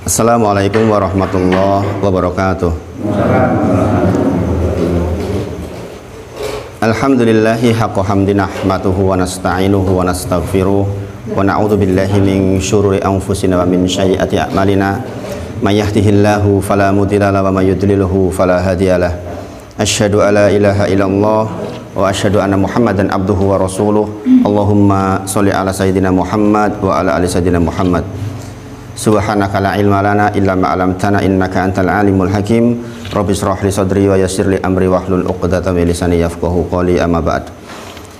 Assalamualaikum warahmatullahi wabarakatuh. Alhamdulillahi haqqa hamdi nahmaduhu wa nasta'inuhu wa nastaghfiruh wa na'udzu billahi min syururi anfusina wa min sayyiati a'malina may yahdihillahu fala mudilla lahu wa may yudlilhu fala hadiyalah. Asyhadu alla ilaha illallah wa asyhadu anna Muhammadan abduhu wa rasuluh. Allahumma sholli ala sayyidina Muhammad wa ala ali sayyidina Muhammad. Subhanaka la ilma lana illa ma 'allamtana innaka antal alimul hakim. Rabbi shrah li sadri wa yassir li amri wahlul 'uqdatam min lisani yafqahu qawli, amma ba'd.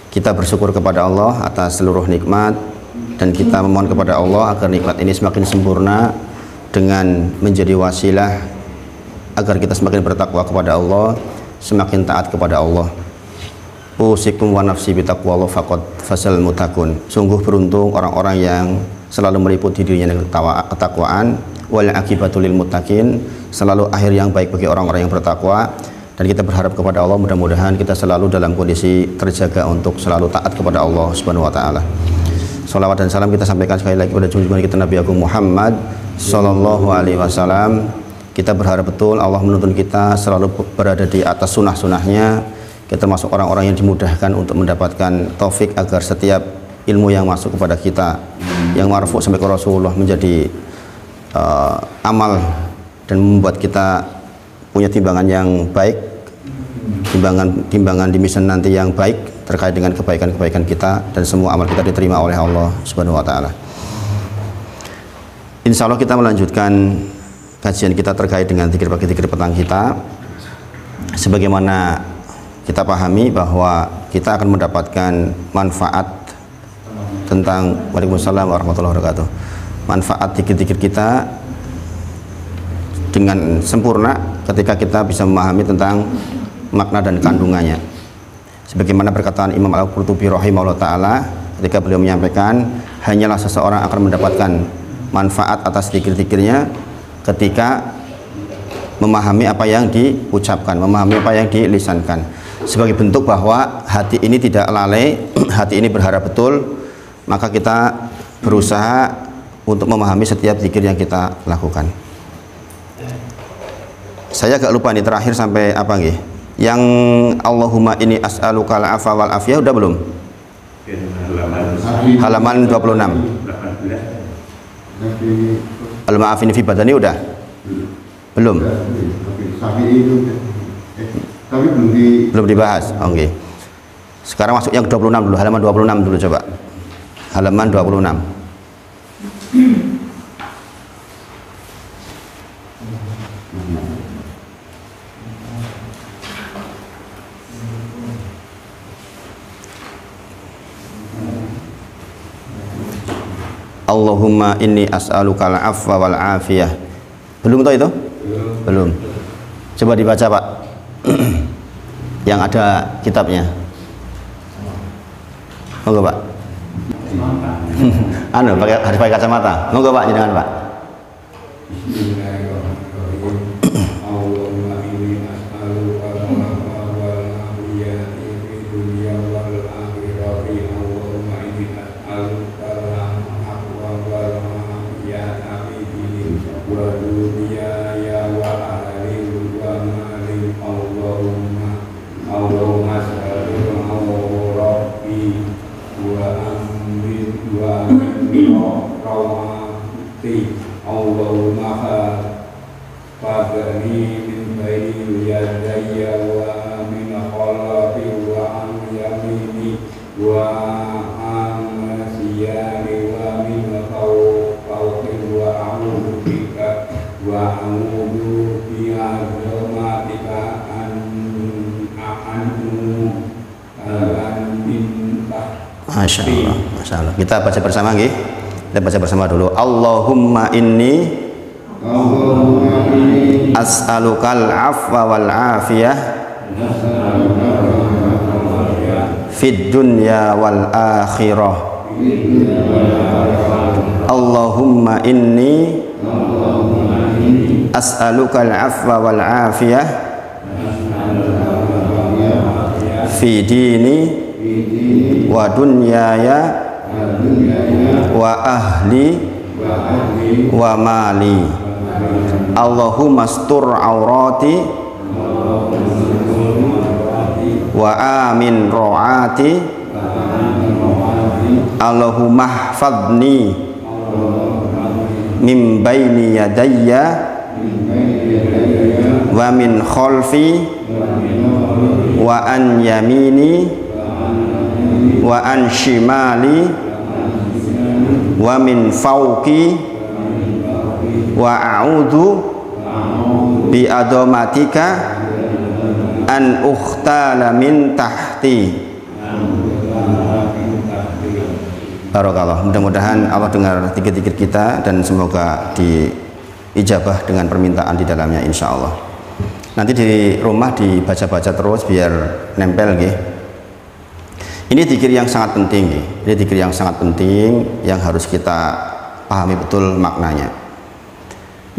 Kita bersyukur kepada Allah atas seluruh nikmat dan kita memohon kepada Allah agar nikmat ini semakin sempurna dengan menjadi wasilah agar kita semakin bertakwa kepada Allah, semakin taat kepada Allah. Usikum wa nafsi bitaqwallah faqad fasal mutakun. Sungguh beruntung orang-orang yang selalu meliputi dirinya dengan ketakwaan. Wal akibatul lil muttaqin, selalu akhir yang baik bagi orang-orang yang bertakwa. Dan kita berharap kepada Allah mudah-mudahan kita selalu dalam kondisi terjaga untuk selalu taat kepada Allah Subhanahu wa taala. Salawat dan salam kita sampaikan sekali lagi kepada junjungan kita Nabi Agung Muhammad sallallahu alaihi wasallam. Kita berharap betul Allah menuntun kita selalu berada di atas sunnah-sunnahnya. Kita termasuk orang-orang yang dimudahkan untuk mendapatkan taufik agar setiap ilmu yang masuk kepada kita yang marfu sampai ke Rasulullah menjadi amal dan membuat kita punya timbangan yang baik, timbangan di mizan nanti yang baik terkait dengan kebaikan-kebaikan kita, dan semua amal kita diterima oleh Allah Subhanahu wa taala. Insya Allah kita melanjutkan kajian kita terkait dengan zikir pagi, zikir petang kita. Sebagaimana kita pahami bahwa kita akan mendapatkan manfaat tentang Waalaikumsalam warahmatullahi wabarakatuh. Manfaat zikir-zikir kita dengan sempurna ketika kita bisa memahami tentang makna dan kandungannya. Sebagaimana perkataan Imam Al-Qurtubi rahimahullah ta'ala ketika beliau menyampaikan, hanyalah seseorang akan mendapatkan manfaat atas zikir-zikirnya ketika memahami apa yang diucapkan, memahami apa yang dilisankan, sebagai bentuk bahwa hati ini tidak lalai, hati ini berharap betul. Maka kita berusaha untuk memahami setiap zikir yang kita lakukan. Saya agak lupa nih terakhir sampai apa nggih? Yang Allahumma inni as'aluka al-'afwa wal afiyah udah belum? Halaman 26. Al-ma'afini fi badani udah? Belum. Belum dibahas. Oke. Sekarang masuk yang 26 dulu, halaman 26 dulu coba. Halaman 26. Allahumma inni as'aluka al-'afwa wal 'afiyah. Belum tahu itu? Belum. Coba dibaca, Pak. Yang ada kitabnya. Monggo, Pak. Harus pakai kacamata. Monggo, Pak, jangan, Pak. Masya Allah, Masya Allah. Kita baca bersama nggih. Kita baca bersama dulu. Allahumma inni as'alukal afwa wal afiyah fid dunya wal akhirah. Allahumma inni as'alukal afwa wal afiyah fi dini wa dunyaya wa ahli wa mali. Allahumma astur aurati wa amin ro'ati, Allahumma hfadni min baini yadayya wa min khalfi wa an yamini wa an shimali wa min fawqi wa a'udhu bi adomatika an ukhtala min tahti. Barakallah. Mudah-mudahan Allah dengar zikir-zikir kita dan semoga diijabah dengan permintaan di dalamnya insya Allah. Nanti di rumah dibaca-baca terus biar nempel nggih. Ini zikir yang sangat penting nggih. Ini zikir yang sangat penting yang harus kita pahami betul maknanya.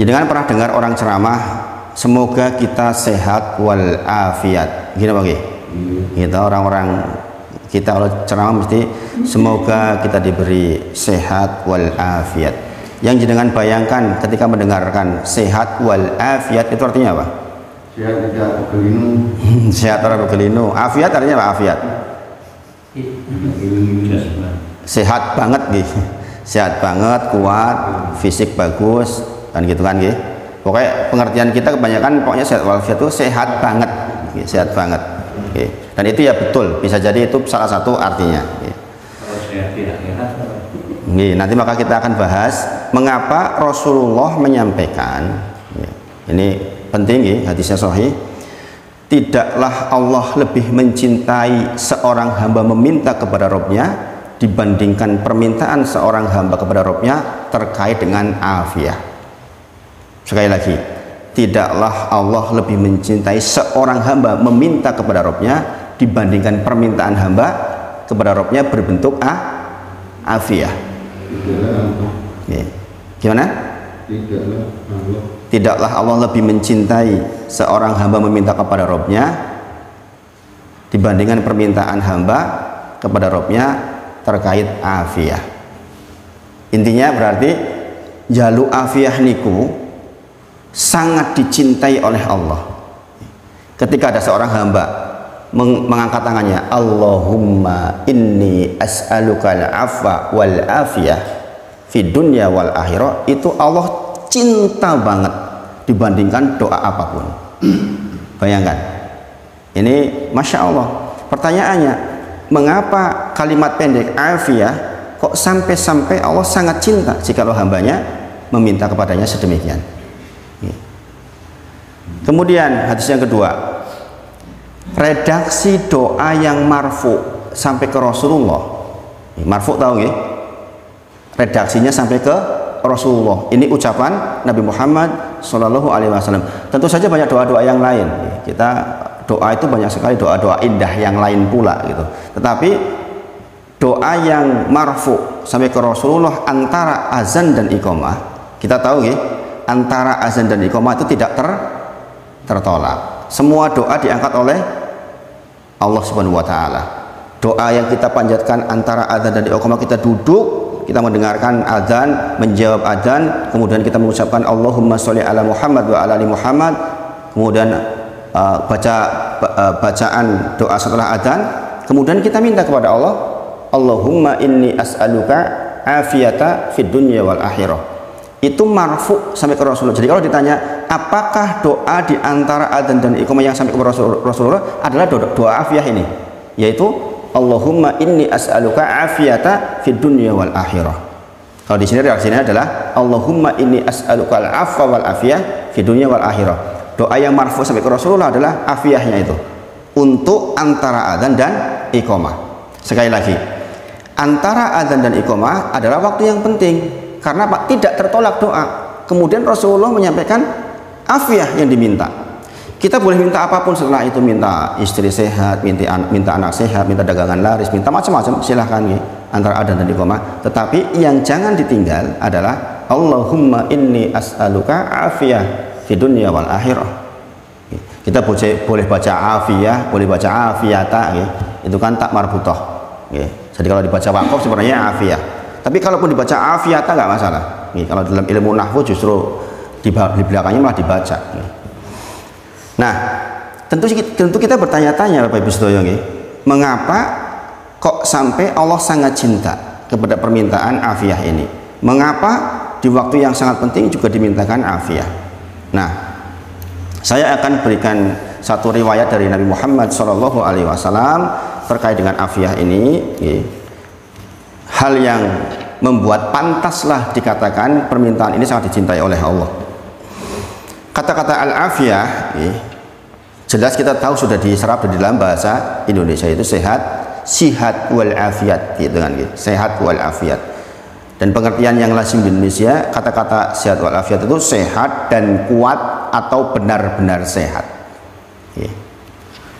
Jangan pernah dengar orang ceramah semoga kita sehat wal afiat. Gini apa nggih? Kita orang-orang kita kalau ceramah mesti semoga kita diberi sehat wal afiat. Yang jenengan bayangkan ketika mendengarkan sehat wal afiat itu artinya apa? Sehat tidak bergelinu. Sehat orang bergelinu. Afiat artinya apa? Afiat. Sehat banget gitu. Sehat banget, kuat, fisik bagus kan gitu kan gitu. Pokoknya pengertian kita kebanyakan pokoknya sehat wal afiat itu sehat banget, gitu. Sehat banget. Oke. Dan itu ya betul, bisa jadi itu salah satu artinya. Nanti maka kita akan bahas mengapa Rasulullah menyampaikan. Ini penting, hadisnya sahih. Tidaklah Allah lebih mencintai seorang hamba meminta kepada Rabb-nya dibandingkan permintaan seorang hamba kepada Rabb-nya terkait dengan afiah. Sekali lagi, tidaklah Allah lebih mencintai seorang hamba meminta kepada Rabb-nya dibandingkan permintaan hamba kepada Rabb-nya berbentuk afiah. Gimana? Tidaklah Allah lebih mencintai seorang hamba meminta kepada Rabb-nya dibandingkan permintaan hamba kepada Rabb-nya terkait afiah. Intinya berarti jalu afiah niku sangat dicintai oleh Allah. Ketika ada seorang hamba mengangkat tangannya, Allahumma inni as'aluka al-afwa wal afiyah fi dunya wal akhirah, itu Allah cinta banget dibandingkan doa apapun. Bayangkan, ini Masya Allah. Pertanyaannya, mengapa kalimat pendek afiyah kok sampai-sampai Allah sangat cinta jikalau hambanya meminta kepadanya sedemikian? Kemudian hadis yang kedua, redaksi doa yang marfu sampai ke Rasulullah. Marfu tahu nggih? Redaksinya sampai ke Rasulullah. Ini ucapan Nabi Muhammad Shallallahu Alaihi Wasallam. Tentu saja banyak doa-doa yang lain. Kita doa itu banyak sekali, doa-doa indah yang lain pula gitu. Tetapi doa yang marfu sampai ke Rasulullah antara azan dan iqamah, kita tahu nggih, antara azan dan iqamah itu tidak tertolak. Semua doa diangkat oleh Allah Subhanahu wa taala. Doa yang kita panjatkan antara azan dan iqamah, kita duduk, kita mendengarkan azan, menjawab azan, kemudian kita mengucapkan Allahumma sholli ala Muhammad wa ala ali Muhammad, kemudian bacaan doa setelah azan, kemudian kita minta kepada Allah, Allahumma inni as'aluka afiyata fid dunya wal akhirah. Itu marfu sampai ke Rasulullah. Jadi kalau ditanya apakah doa di antara adzan dan iqamah yang sampai ke Rasulullah adalah doa afiyah ini, yaitu Allahumma inni as'aluka afiyata fid dunya wal akhirah. Kalau di sini reaksinya adalah Allahumma inni as'aluka al-afwa wal afiyah fid dunya wal akhirah. Doa yang marfu sampai ke Rasulullah adalah afiyahnya itu untuk antara adzan dan iqamah. Sekali lagi, antara adzan dan iqamah adalah waktu yang penting. Karena Pak tidak tertolak doa. Kemudian Rasulullah menyampaikan afiyah yang diminta. Kita boleh minta apapun setelah itu, minta istri sehat, minta anak sehat, minta dagangan laris, minta macam-macam, silahkan ya, antara adzan dan iqamah. Tetapi yang jangan ditinggal adalah Allahumma inni as'aluka afiyah fid dunya wal akhirah. Kita boleh baca afiyah, boleh baca afiyata, ya. Itu kan tak marbutah. Ya. Jadi kalau dibaca waqaf sebenarnya afiyah. Tapi kalaupun dibaca afiyata nggak masalah. Nih, kalau dalam ilmu nahwu justru di belakangnya malah dibaca. Nah, tentu kita bertanya-tanya Bapak Ibu sedaya nggih, mengapa kok sampai Allah sangat cinta kepada permintaan afiah ini? Mengapa di waktu yang sangat penting juga dimintakan afiah? Nah, saya akan berikan satu riwayat dari Nabi Muhammad SAW terkait dengan afiah ini, hal yang membuat pantaslah dikatakan permintaan ini sangat dicintai oleh Allah. Kata-kata al-afiyah jelas kita tahu sudah diserap di dalam bahasa Indonesia, itu sihat wal afiat, gitu kan, sehat wal afiat. Dan pengertian yang lazim di Indonesia, kata-kata sehat wal afiat itu sehat dan kuat atau benar-benar sehat.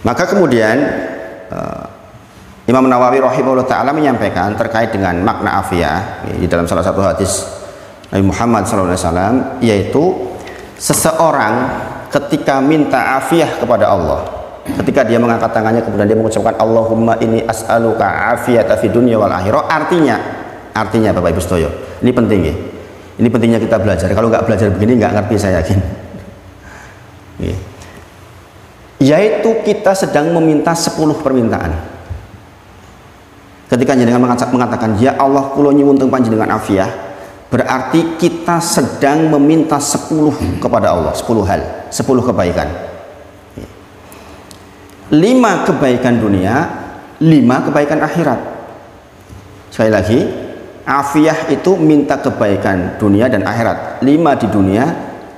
Maka kemudian Imam Nawawi rahimahullah ta'ala menyampaikan terkait dengan makna afiyah di dalam salah satu hadis Nabi Muhammad SAW, yaitu seseorang ketika minta afiyah kepada Allah, ketika dia mengangkat tangannya kemudian dia mengucapkan Allahumma inni as'aluka afiyata fid dunya wal akhirah, artinya Bapak Ibu sedaya, ini penting ya. Ini pentingnya kita belajar. Kalau nggak belajar begini nggak ngerti, saya yakin. Yaitu kita sedang meminta 10 permintaan. Ketika jenengan mengatakan ya Allah kula nyuwun teng panjenengan afiyah, berarti kita sedang meminta 10 kepada Allah, 10 hal, 10 kebaikan. 5 kebaikan dunia, 5 kebaikan akhirat. Sekali lagi, afiyah itu minta kebaikan dunia dan akhirat. 5 di dunia,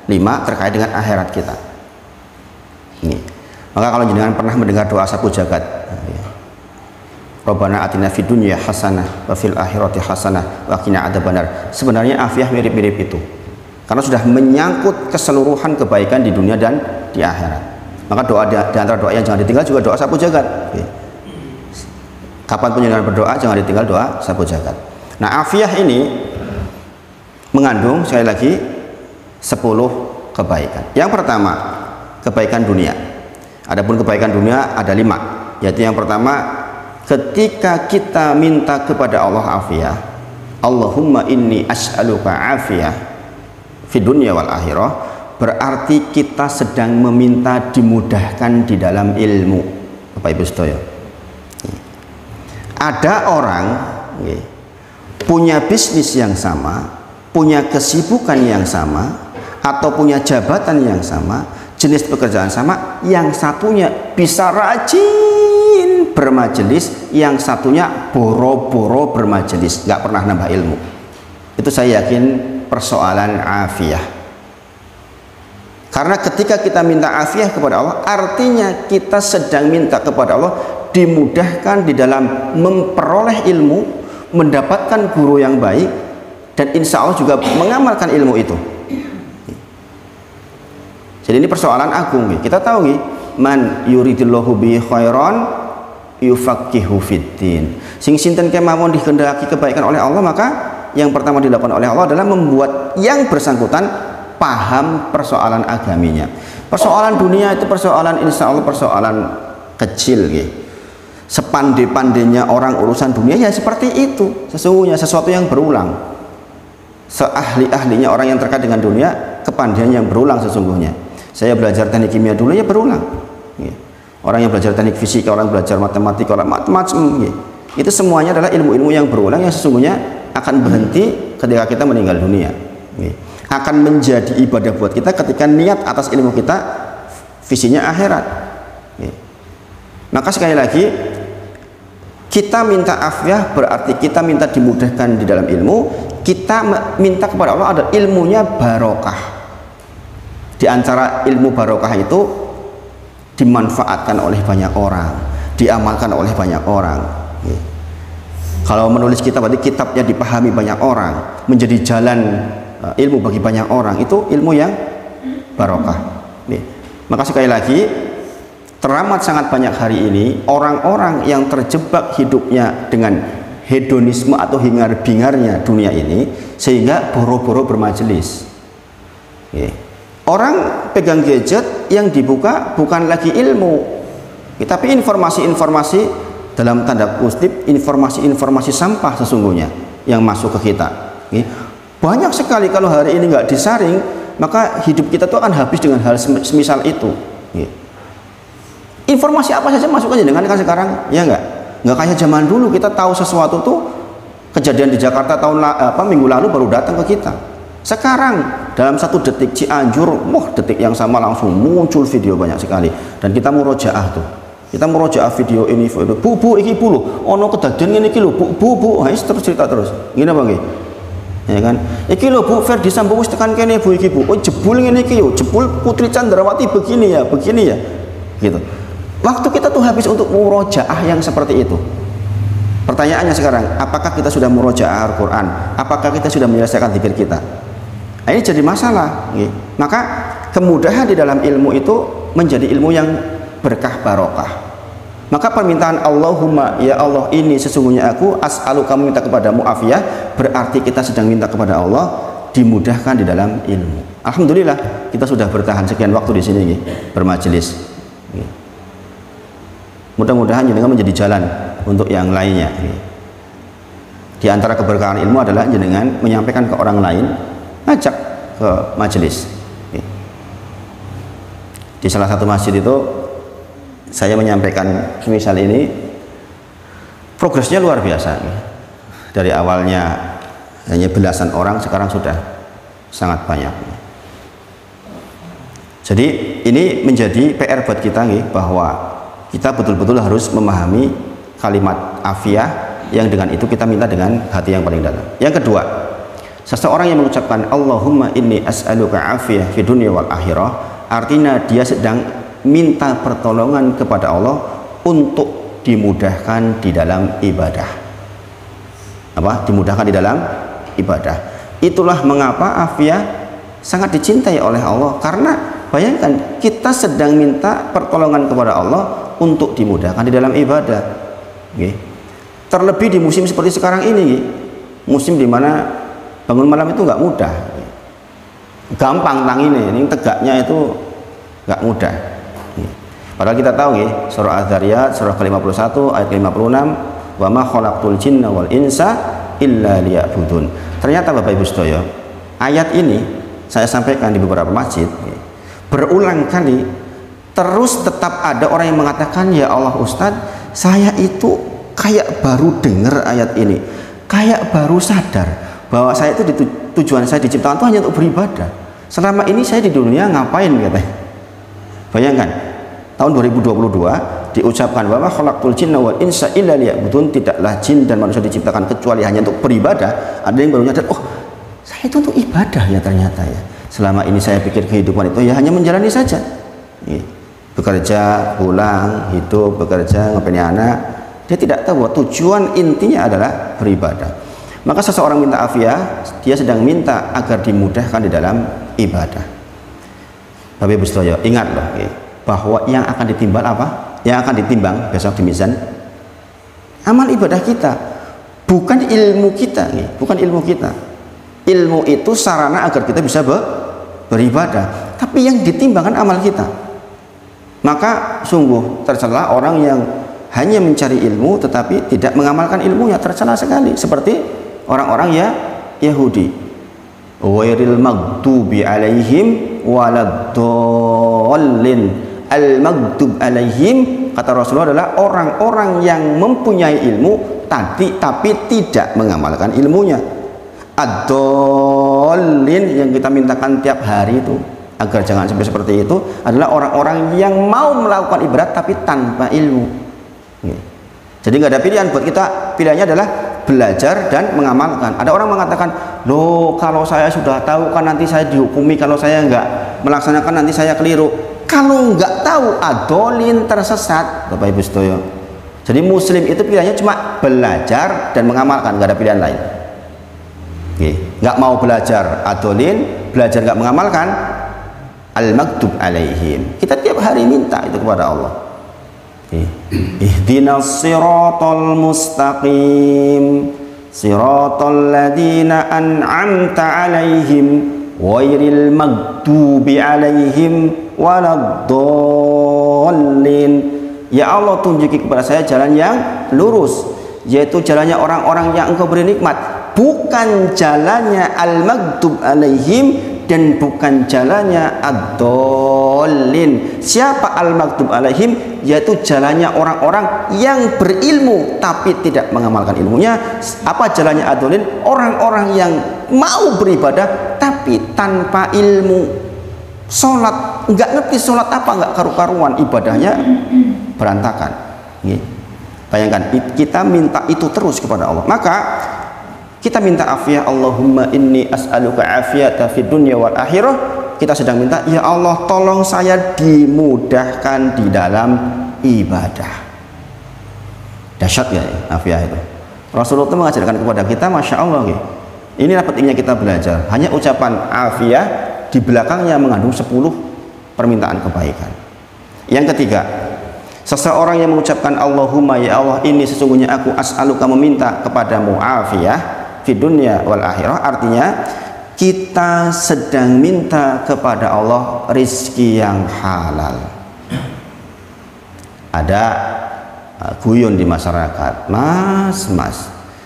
5 terkait dengan akhirat kita. Ini. Maka kalau jenengan pernah mendengar doa sapu jagat, Rabbana atina fid dunya hasanah wa fil akhirati hasanah wa qina adzabannar, sebenarnya afiyah mirip-mirip itu, karena sudah menyangkut keseluruhan kebaikan di dunia dan di akhirat. Maka doa di antara doa yang jangan ditinggal juga doa sapu jagat. Kapanpun jenengan berdoa jangan ditinggal doa sapu jagat. Nah, afiyah ini mengandung sekali lagi 10 kebaikan. Yang pertama, kebaikan dunia. Adapun kebaikan dunia ada 5, yaitu yang pertama, ketika kita minta kepada Allah afiyah, Allahumma inni as'aluka afiyah fid dunya wal akhirah, berarti kita sedang meminta dimudahkan di dalam ilmu. Bapak Ibu sedaya, ada orang punya bisnis yang sama, punya kesibukan yang sama, atau punya jabatan yang sama, jenis pekerjaan sama, yang satunya bisa rajin bermajelis, yang satunya boro-boro bermajelis, nggak pernah nambah ilmu. Itu saya yakin persoalan afiyah. Karena ketika kita minta afiyah kepada Allah, artinya kita sedang minta kepada Allah dimudahkan di dalam memperoleh ilmu, mendapatkan guru yang baik, dan insya Allah juga mengamalkan ilmu itu. Jadi ini persoalan agung. Kita tahu nih, man yuridillahu bi khairan yufaqihu fiddin. Sing sinten kemawon dikehendaki kebaikan oleh Allah, maka yang pertama dilakukan oleh Allah adalah membuat yang bersangkutan paham persoalan agaminya. Persoalan dunia itu persoalan insya Allah persoalan kecil gitu. Sepandai-pandainya orang urusan dunia ya seperti itu, sesungguhnya sesuatu yang berulang. Seahli-ahlinya orang yang terkait dengan dunia, kepandaian yang berulang sesungguhnya. Saya belajar teknik kimia dulu ya berulang. Orang yang belajar teknik fisika, orang belajar matematika, orang macam-macam. Itu semuanya adalah ilmu-ilmu yang berulang yang sesungguhnya akan berhenti ketika kita meninggal dunia. Akan menjadi ibadah buat kita ketika niat atas ilmu kita visinya akhirat. Maka sekali lagi, kita minta afiyah berarti kita minta dimudahkan di dalam ilmu. Kita minta kepada Allah ada ilmunya barokah. Di antara ilmu barokah itu dimanfaatkan oleh banyak orang, diamalkan oleh banyak orang. Kalau menulis kitab, berarti kitabnya dipahami banyak orang, menjadi jalan ilmu bagi banyak orang. Itu ilmu yang barokah. Maka sekali lagi, teramat sangat banyak hari ini orang-orang yang terjebak hidupnya dengan hedonisme atau hingar-bingarnya dunia ini, sehingga boro-boro bermajelis. Orang pegang gadget yang dibuka bukan lagi ilmu, tapi informasi-informasi dalam tanda kutip, informasi-informasi sampah sesungguhnya yang masuk ke kita. Banyak sekali kalau hari ini nggak disaring, maka hidup kita tuh akan habis dengan hal semisal itu. Informasi apa saja masuk aja dengan kan sekarang, ya nggak kayak zaman dulu kita tahu sesuatu tuh kejadian di Jakarta minggu lalu baru datang ke kita. Sekarang dalam 1 detik Cianjur, detik yang sama langsung muncul video banyak sekali, dan kita murojaah tuh. Kita murojaah video ini, bu iki bu lho, ono kedadian ngene iki lho, bu, terus cerita terus. Gini apa nggih? Ya kan? Iki lho Bu, Ferdi Sambo wis tekan kene Bu iki Bu. Oh jebul ngene iki yo, jebul Putri Candrawati begini ya. Gitu. Waktu kita tuh habis untuk murojaah yang seperti itu. Pertanyaannya sekarang, apakah kita sudah murojaah Al-Qur'an? Apakah kita sudah menyelesaikan zikir kita? Nah, ini jadi masalah. Maka kemudahan di dalam ilmu itu menjadi ilmu yang berkah barokah. Maka permintaan Allahumma ya Allah ini sesungguhnya aku as'alu, kamu minta kepadamu afiyah, berarti kita sedang minta kepada Allah dimudahkan di dalam ilmu. Alhamdulillah kita sudah bertahan sekian waktu di sini bermajelis. Mudah-mudahan jenengan menjadi jalan untuk yang lainnya. Di antara keberkahan ilmu adalah jenengan menyampaikan ke orang lain, ngajak ke majelis. Di salah satu masjid itu saya menyampaikan misal ini, progresnya luar biasa. Dari awalnya hanya belasan orang, sekarang sudah sangat banyak. Jadi ini menjadi PR buat kita bahwa kita betul-betul harus memahami kalimat afiyah yang dengan itu kita minta dengan hati yang paling dalam. Yang kedua, seseorang yang mengucapkan Allahumma inni as'aluka afiyah fi dunya wal akhirah, artinya dia sedang minta pertolongan kepada Allah untuk dimudahkan di dalam ibadah. Dimudahkan di dalam ibadah. Itulah mengapa afiyah sangat dicintai oleh Allah, karena bayangkan kita sedang minta pertolongan kepada Allah untuk dimudahkan di dalam ibadah. Terlebih di musim seperti sekarang ini, musim dimana bangun malam itu nggak mudah, gampang ini tegaknya itu nggak mudah. Padahal kita tahu surah Az-Zariyat surah ke-51 ayat 56, wa ma khalaqtul jinna wal insa illa liya'budun. Ternyata Bapak Ibu sedaya, ayat ini saya sampaikan di beberapa masjid berulang kali, terus tetap ada orang yang mengatakan, ya Allah Ustadz, saya itu kayak baru dengar ayat ini, kayak baru sadar bahwa saya itu tujuan saya diciptakan itu hanya untuk beribadah. Selama ini saya di dunia ngapain katanya. Bayangkan tahun 2022 diucapkan bahwa khalaqtul jinna wal insa illa liya'budun, tidaklah jin dan manusia diciptakan kecuali hanya untuk beribadah. Ada yang baru nyadar, oh saya itu untuk ibadah ya ternyata ya. Selama ini saya pikir kehidupan itu ya hanya menjalani saja, bekerja, pulang, hidup, bekerja, ngapain anak. Dia tidak tahu bahwa tujuan intinya adalah beribadah. Maka seseorang minta afiyah, dia sedang minta agar dimudahkan di dalam ibadah. Bapak Ibu sedaya, ingatlah bahwa yang akan ditimbang apa? Yang akan ditimbang besok di mizan amal ibadah kita, bukan ilmu kita, bukan ilmu kita. Ilmu itu sarana agar kita bisa beribadah, tapi yang ditimbangkan amal kita. Maka sungguh tercela orang yang hanya mencari ilmu tetapi tidak mengamalkan ilmunya, tercela sekali. Seperti orang-orang Yahudi, ghairil maghdubi alaihim waladdallin. Al-maghdub alaihim, kata Rasulullah, adalah orang-orang yang mempunyai ilmu tapi tidak mengamalkan ilmunya. Ad-dallin yang kita mintakan tiap hari itu agar jangan sampai seperti itu adalah orang-orang yang mau melakukan ibadah tapi tanpa ilmu. Jadi nggak ada pilihan buat kita, pilihannya adalah belajar dan mengamalkan. Ada orang mengatakan, loh kalau saya sudah tahu kan nanti saya dihukumi, kalau saya nggak melaksanakan nanti saya keliru. Kalau nggak tahu, adolin, tersesat, Bapak Ibu sedaya. Jadi muslim itu pilihannya cuma belajar dan mengamalkan, nggak ada pilihan lain. Nggak mau belajar adolin, belajar nggak mengamalkan, al-maghdub alaihim. Kita tiap hari minta itu kepada Allah. Ihdinas siratal mustaqim, siratal ladzina an'amta alaihim, ghairil maghdubi alaihim waladdallin. Ya Allah, tunjuki kepada saya jalan yang lurus, yaitu jalannya orang-orang yang Engkau beri nikmat, bukan jalannya al-maghdub alaihim, dan bukan jalannya ad-dallin. Siapa al-maghdub alaihim? Yaitu jalannya orang-orang yang berilmu tapi tidak mengamalkan ilmunya. Apa jalannya ad-dallin? Orang-orang yang mau beribadah tapi tanpa ilmu. Sholat, nggak ngerti sholat apa, nggak karu-karuan, ibadahnya berantakan. Bayangkan, kita minta itu terus kepada Allah. Maka kita minta afiyah, Allahumma inni as'aluka afiyata fid dunya wal akhirah. Kita sedang minta, ya Allah tolong saya dimudahkan di dalam ibadah. Dahsyat ya afiyah itu. Rasulullah itu mengajarkan kepada kita, Masya Allah. Inilah pentingnya kita belajar. Hanya ucapan afiyah di belakangnya mengandung 10 permintaan kebaikan. Yang ketiga, seseorang yang mengucapkan Allahumma ya Allah ini sesungguhnya aku as'aluka meminta kepadamu afiyah di dunia wal akhirah, artinya kita sedang minta kepada Allah rizki yang halal. Ada guyon di masyarakat, mas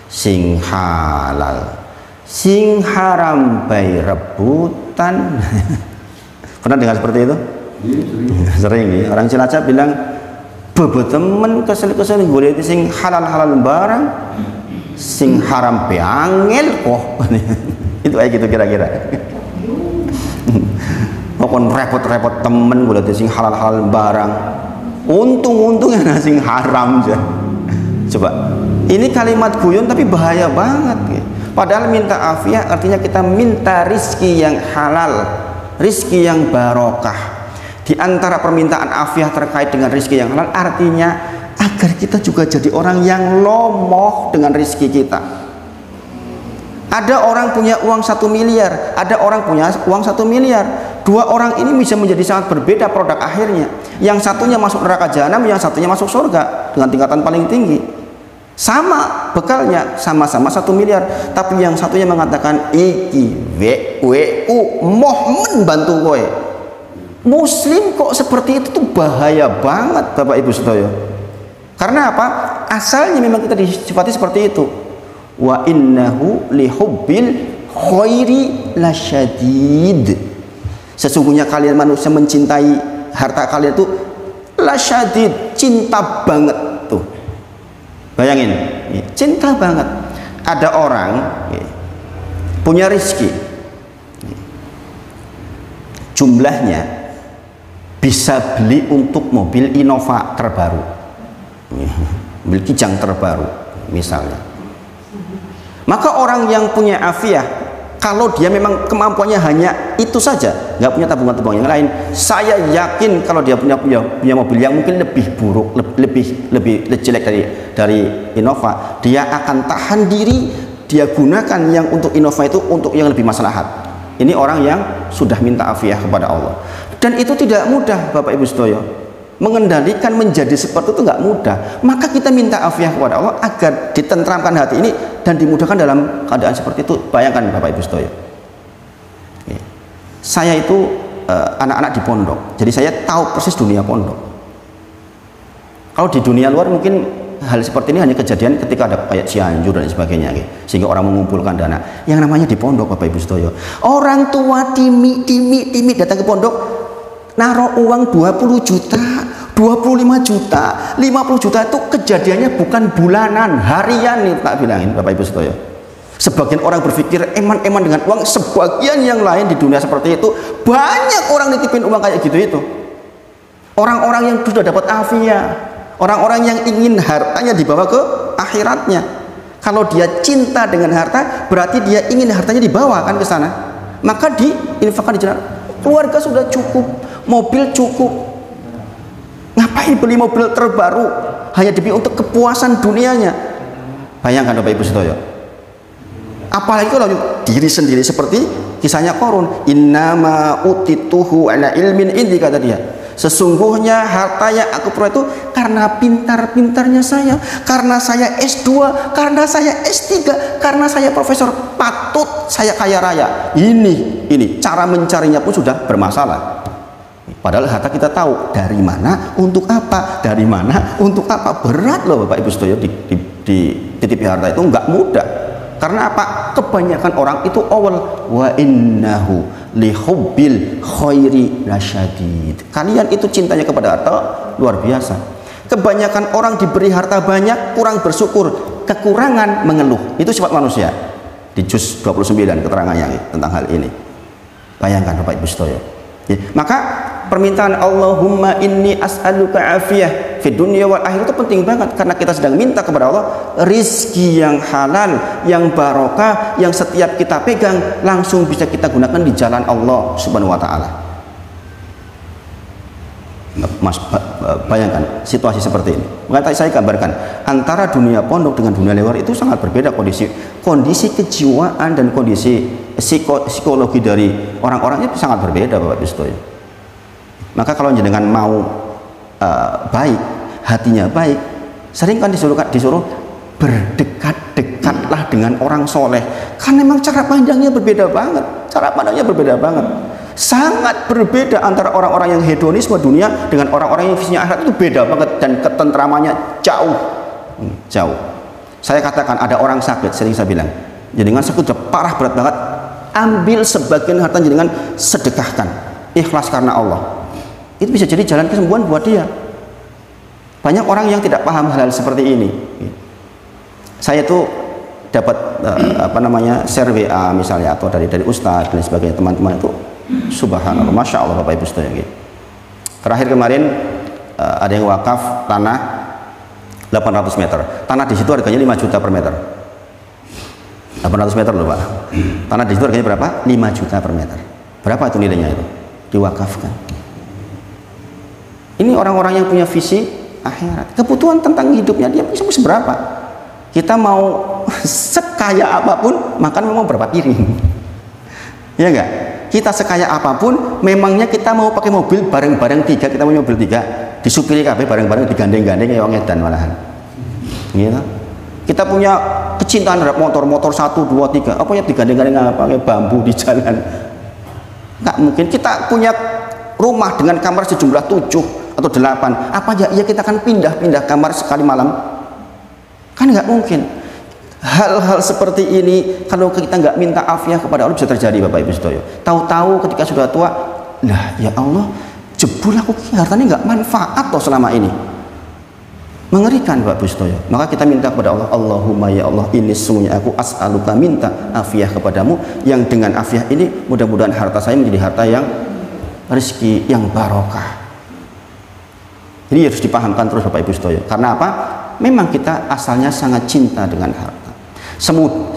sing halal sing haram bay rebutan. Pernah dengar seperti itu? Sering nih orang Cilacap bilang bebet temen kesel-kesel gue lihat sing halal barang sing haram beangel kok. Itu kayak gitu kira-kira. Pokoknya repot-repot temen gue lihat sing halal barang, untung-untungnya sing haram aja. Coba, ini kalimat guyon tapi bahaya banget. Padahal minta afiyah artinya kita minta rizki yang halal, rizki yang barokah. Di antara permintaan afiyah terkait dengan rizki yang halal artinya agar kita juga jadi orang yang lomoh dengan rizki kita. Ada orang punya uang 1 miliar, ada orang punya uang 1 miliar. Dua orang ini bisa menjadi sangat berbeda produk akhirnya. Yang satunya masuk neraka jahanam, yang satunya masuk surga dengan tingkatan paling tinggi. Sama bekalnya, sama-sama 1 miliar, tapi yang satunya mengatakan iki moh bantu kowe. Muslim kok seperti itu tuh bahaya banget Bapak Ibu sedaya. Karena apa? Asalnya memang kita disifati seperti itu. Wa innahu lihubbil khairi lasyadid. Sesungguhnya kalian manusia mencintai harta kalian itu lasyadid, cinta banget tuh. Bayangin, cinta banget. Ada orang punya rezeki, jumlahnya bisa beli untuk mobil Innova terbaru, mobil Kijang terbaru misalnya. Maka orang yang punya afiyah, kalau dia memang kemampuannya hanya itu saja, nggak punya tabungan-tabungan yang lain, saya yakin kalau dia punya mobil yang mungkin lebih buruk, lebih jelek dari Innova, dia akan tahan diri, dia gunakan yang untuk Innova itu untuk yang lebih maslahat. Ini orang yang sudah minta afiyah kepada Allah, dan itu tidak mudah Bapak Ibu sedaya. Mengendalikan menjadi seperti itu nggak mudah. Maka kita minta afiyah kepada Allah agar ditentramkan hati ini dan dimudahkan dalam keadaan seperti itu. Bayangkan Bapak Ibu sedaya, saya itu anak-anak di pondok, jadi saya tahu persis dunia pondok. Kalau di dunia luar mungkin hal seperti ini hanya kejadian ketika ada kayak Cianjur dan sebagainya, sehingga orang mengumpulkan dana. Yang namanya di pondok Bapak Ibu sedaya, orang tua timik datang ke pondok, naruh uang 20 juta, 25 juta, 50 juta, itu kejadiannya bukan bulanan, harian nih tak bilangin Bapak Ibu sedaya. Sebagian orang berpikir eman-eman dengan uang, sebagian yang lain di dunia seperti itu banyak orang nitipin uang kayak gitu itu. Orang-orang yang sudah dapat afiyah, orang-orang yang ingin hartanya dibawa ke akhiratnya. Kalau dia cinta dengan harta, berarti dia ingin hartanya dibawa kan ke sana. Maka diinfakkan di jalan. Keluarga sudah cukup, mobil cukup. Ngapain beli mobil terbaru hanya demi untuk kepuasan dunianya? Bayangkan Bapak Ibu sedaya. Apalagi kalau diri sendiri seperti kisahnya Qarun, innama utituhu ala ilmin indi, kata dia. Sesungguhnya harta yang aku peroleh itu karena pintar-pintarnya saya, karena saya S2, karena saya S3, karena saya profesor, patut saya kaya raya. Ini cara mencarinya pun sudah bermasalah. Padahal harta kita tahu dari mana, untuk apa, dari mana, untuk apa. Berat loh Bapak Ibu sedaya dititipi harta itu nggak mudah. Karena apa? Kebanyakan orang itu awal wa innahu li hubbil khairi lasyadid. Kalian itu cintanya kepada harta luar biasa. Kebanyakan orang diberi harta banyak kurang bersyukur, kekurangan mengeluh. Itu sifat manusia. Di juz 29 keterangannya tentang hal ini. Bayangkan Bapak Ibu sedaya. Maka permintaan Allahumma inni as'aluka afiyah fid dunya wal akhirah itu penting banget, karena kita sedang minta kepada Allah rizki yang halal, yang barokah, yang setiap kita pegang langsung bisa kita gunakan di jalan Allah Subhanahu wa taala. Mas, bayangkan situasi seperti ini. Maka saya gambarkan antara dunia pondok dengan dunia luar itu sangat berbeda kondisi kejiwaan dan kondisi psikologi dari orang-orangnya sangat berbeda Bapak Ibu. Maka kalau jenengan mau baik, hatinya baik, sering kan disuruh berdekat-dekatlah dengan orang soleh, karena memang cara pandangnya berbeda banget, sangat berbeda antara orang-orang yang hedonisme dunia dengan orang-orang yang visinya akhirat. Itu beda banget, dan ketentramannya jauh. Saya katakan ada orang sakit, sering saya bilang, jenengan sakit sudah parah berat banget, ambil sebagian harta jenengan sedekahkan, ikhlas karena Allah. Itu bisa jadi jalan kesembuhan buat dia. Banyak orang yang tidak paham hal-hal seperti ini. Saya tuh dapat share WA misalnya, atau dari ustadz dan sebagainya, teman-teman itu subhanallah, masya Allah Bapak Ibu sekalian. Terakhir kemarin ada yang wakaf tanah 800 meter. Tanah di situ harganya 5 juta per meter. 800 meter loh Pak. Tanah di situ harganya berapa? 5 juta per meter. Berapa itu nilainya itu? Diwakafkan. Ini orang-orang yang punya visi akhirat. Kebutuhan tentang hidupnya dia bisa seberapa? Kita mau sekaya apapun, makan memang berapa piring? Ya enggak? Kita sekaya apapun, memangnya kita mau pakai mobil bareng-bareng 3, kita punya mobil 3, disupiri kabeh bareng-bareng, digandeng-gandeng ya wong edan malahan. Gitu. Kita punya kecintaan terhadap motor 1, 2, 3, apa ya digandeng-gandeng pakai bambu di jalan. Enggak mungkin. Kita punya rumah dengan kamar sejumlah 7 atau 8, apa ya kita akan pindah-pindah kamar sekali malam? Kan nggak mungkin. Hal-hal seperti ini kalau kita nggak minta afiah kepada Allah bisa terjadi Bapak Ibu sekalian. Tahu-tahu ketika sudah tua, lah ya Allah, jebul aku hartanya nggak manfaat toh selama ini. Mengerikan Bapak Ibu sekalian. Maka kita minta kepada Allah, Allahumma ya Allah, ini sungguhnya aku as'aluka, minta afiah kepadamu, yang dengan afiah ini mudah-mudahan harta saya menjadi harta yang rezeki yang barokah. Ini harus dipahamkan terus Bapak Ibu sekalian. Karena apa? Memang kita asalnya sangat cinta dengan harta.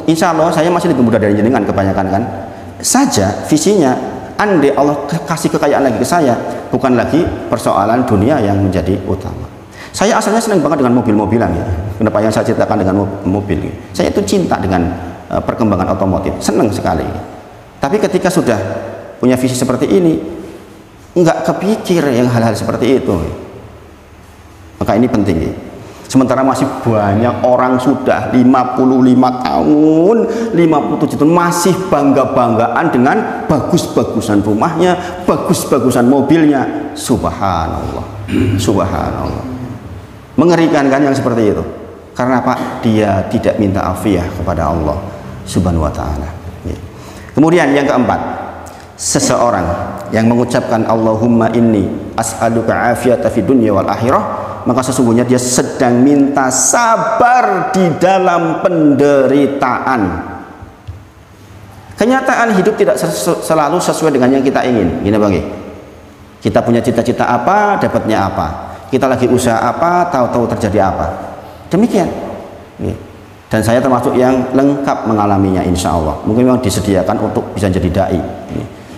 Insya Allah saya masih lebih muda dari jenengan kebanyakan kan. Saja visinya, andai Allah kasih kekayaan lagi ke saya, bukan lagi persoalan dunia yang menjadi utama. Saya asalnya senang banget dengan mobil-mobilan ya. Kenapa yang saya ceritakan dengan mobil? Saya itu cinta dengan perkembangan otomotif, senang sekali. Tapi ketika sudah punya visi seperti ini, nggak kepikir yang hal-hal seperti itu. Maka ini penting ya. Sementara masih banyak orang sudah 55 tahun, 57 tahun masih bangga-banggaan dengan bagus-bagusan rumahnya, bagus-bagusan mobilnya. Subhanallah. Subhanallah. Mengerikan kan yang seperti itu. Karena apa? Dia tidak minta afiah kepada Allah Subhanahu wa taala. Kemudian yang keempat, seseorang yang mengucapkan Allahumma inni as'aluka afiyata fid dunya wal akhirah, maka sesungguhnya dia sedang minta sabar di dalam penderitaan. Kenyataan hidup tidak selalu sesuai dengan yang kita ingin. Gini Bang, kita punya cita-cita apa, dapatnya apa. Kita lagi usaha apa, tahu-tahu terjadi apa. Demikian. Dan saya termasuk yang lengkap mengalaminya insya Allah. Mungkin memang disediakan untuk bisa jadi dai.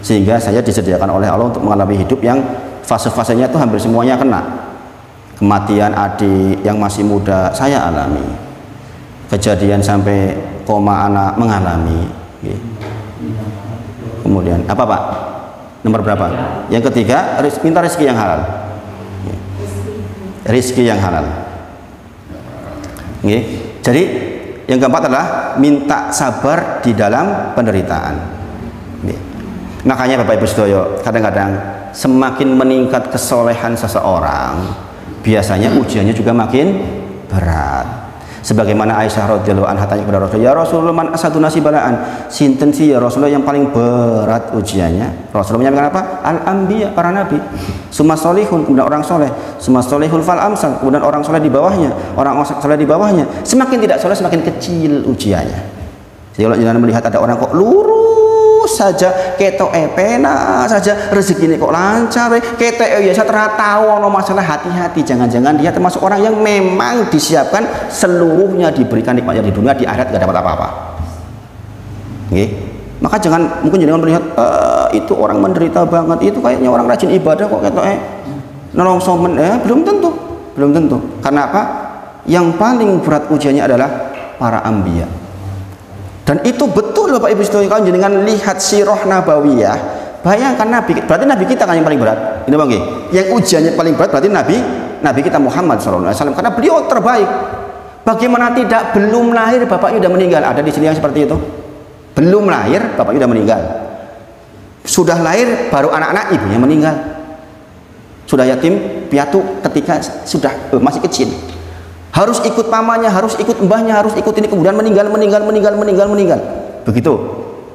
Sehingga saya disediakan oleh Allah untuk mengalami hidup yang fase-fasenya itu hampir semuanya kena. Kematian adik yang masih muda saya alami, kejadian sampai koma anak mengalami. Kemudian apa Pak? Nomor berapa? Yang ketiga, minta rezeki yang halal. Rezeki yang halal. Jadi yang keempat adalah minta sabar di dalam penderitaan. Makanya Bapak Ibu sedaya, kadang-kadang semakin meningkat kesolehan seseorang, biasanya ujiannya juga makin berat. Sebagaimana Aisyah radhiyallahu anha tanya kepada Rasulullah, "Ya Rasulullah, man asadu nasibalaan?" Sinten sih ya Rasulullah yang paling berat ujiannya? Rasulullah menyampaikan apa? Al-anbiya, para nabi. Summa solihun, kemudian orang soleh. Summa solihul fal amsal, kemudian orang soleh di bawahnya. Orang soleh di bawahnya. Semakin tidak soleh semakin kecil ujiannya. Jadi kalau jangan melihat ada orang kok lurus saja, ketok pena saja, rezekinya kok lancar, ketok ya saya tahu ono masalah, hati-hati, jangan-jangan dia termasuk orang yang memang disiapkan seluruhnya diberikan nikmatnya di dunia, di akhirat gak dapat apa-apa. Oke. Maka mungkin jangan melihat itu orang menderita banget, itu kayaknya orang rajin ibadah kok ketok nolong somen, belum tentu. Karena apa? Yang paling berat ujiannya adalah para anbiya. Dan itu betul Bapak Ibu sekalian, kalau jenengan lihat sirah nabawiyah, bayangkan nabi, berarti nabi kita kan yang paling berat. Ini Bang, yang ujiannya paling berat berarti nabi kita Muhammad SAW, karena beliau terbaik. Bagaimana tidak, belum lahir bapaknya sudah meninggal? Ada di sini yang seperti itu. Belum lahir bapaknya sudah meninggal. Sudah lahir baru anak-anak ibunya meninggal. Sudah yatim piatu ketika sudah masih kecil. Harus ikut pamannya, harus ikut mbahnya, harus ikut ini, kemudian meninggal. Begitu.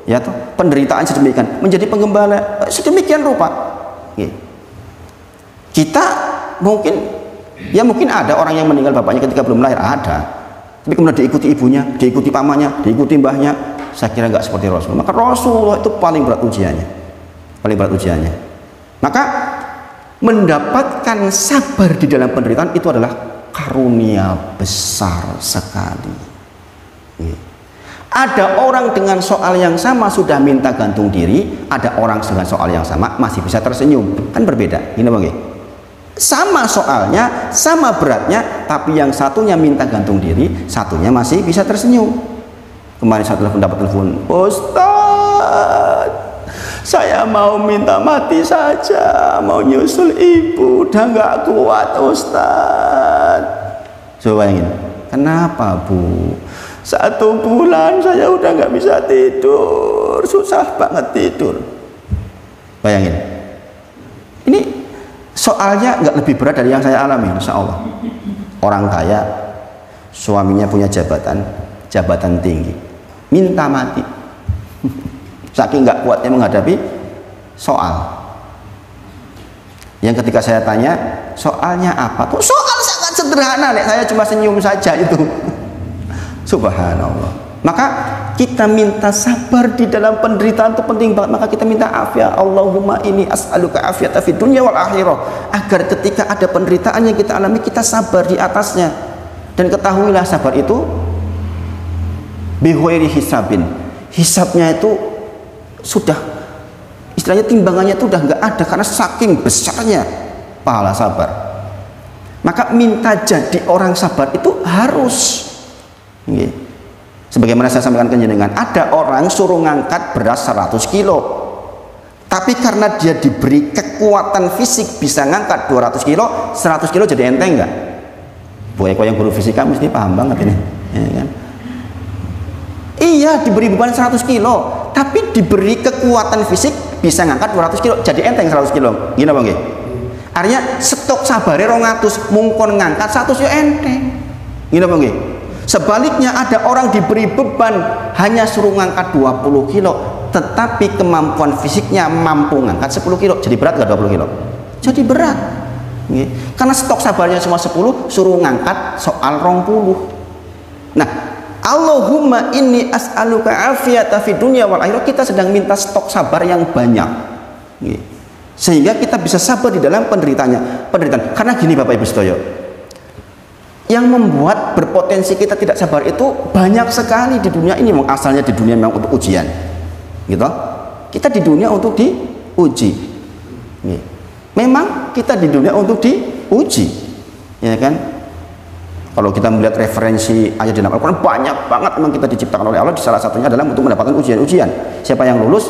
Ya toh, penderitaan sedemikian, menjadi penggembala sedemikian rupa. Kita mungkin ada orang yang meninggal bapaknya ketika belum lahir, ada. Tapi kemudian diikuti ibunya, diikuti pamannya, diikuti mbahnya. Saya kira nggak seperti Rasul. Maka Rasulullah itu paling berat ujiannya. Maka mendapatkan sabar di dalam penderitaan itu adalah karunia besar sekali. Ada orang dengan soal yang sama sudah minta gantung diri, ada orang dengan soal yang sama masih bisa tersenyum, kan berbeda. Ini Bang, sama soalnya, sama beratnya, tapi yang satunya minta gantung diri, satunya masih bisa tersenyum. Kemarin saya dapat telepon, "Ustaz, saya mau minta mati saja, mau nyusul ibu, udah nggak kuat Ustaz." Coba bayangin, kenapa Bu? 1 bulan saya udah nggak bisa tidur, susah banget tidur. Bayangin, ini soalnya nggak lebih berat dari yang saya alami, insya Allah. Orang kaya, suaminya punya jabatan tinggi, minta mati. Saking nggak kuatnya menghadapi soal. Yang ketika saya tanya, soalnya apa? Kok soal sangat sederhana, Nek, saya cuma senyum saja itu. Subhanallah. Maka kita minta sabar di dalam penderitaan itu penting banget. Maka kita minta afiat. Allahumma inni as'aluka afiyata fid dunya wal akhirah, agar ketika ada penderitaan yang kita alami, kita sabar di atasnya. Dan ketahuilah sabar itu bighairi hisabin. Hisabnya itu sudah, istilahnya timbangannya itu udah nggak ada karena saking besarnya pahala sabar. Maka minta jadi orang sabar itu harus. Sebagaimana saya sampaikan ke jenengan, ada orang suruh ngangkat beras 100 kilo, tapi karena dia diberi kekuatan fisik bisa ngangkat 200 kilo, 100 kilo jadi enteng nggak? Bu Eko yang guru fisika mesti paham banget ini, ya kan? Iya, diberi beban 100 kilo, tapi diberi kekuatan fisik bisa ngangkat 200 kilo, jadi enteng 100 kilo. Gini Bang, artinya stok sabare 200, mungkon ngangkat 100 ya enteng. Gini Bang. Sebaliknya ada orang diberi beban hanya suruh ngangkat 20 kilo, tetapi kemampuan fisiknya mampu ngangkat 10 kilo, jadi berat nggak 20 kilo? Jadi berat. Karena stok sabarnya cuma 10, suruh ngangkat soal 20. Nah, Allahumma inni as'aluka afiyata fid dunya wal akhirah, kita sedang minta stok sabar yang banyak, sehingga kita bisa sabar di dalam penderitaan. Karena gini Bapak Ibu sekalian, yang membuat berpotensi kita tidak sabar itu banyak sekali di dunia ini. Asalnya di dunia memang untuk ujian, gitu. Kita di dunia untuk diuji. Memang kita di dunia untuk diuji, ya kan? Kalau kita melihat referensi ayat di dalam Al-Quran, banyak banget memang kita diciptakan oleh Allah. Salah satunya adalah untuk mendapatkan ujian-ujian. Siapa yang lolos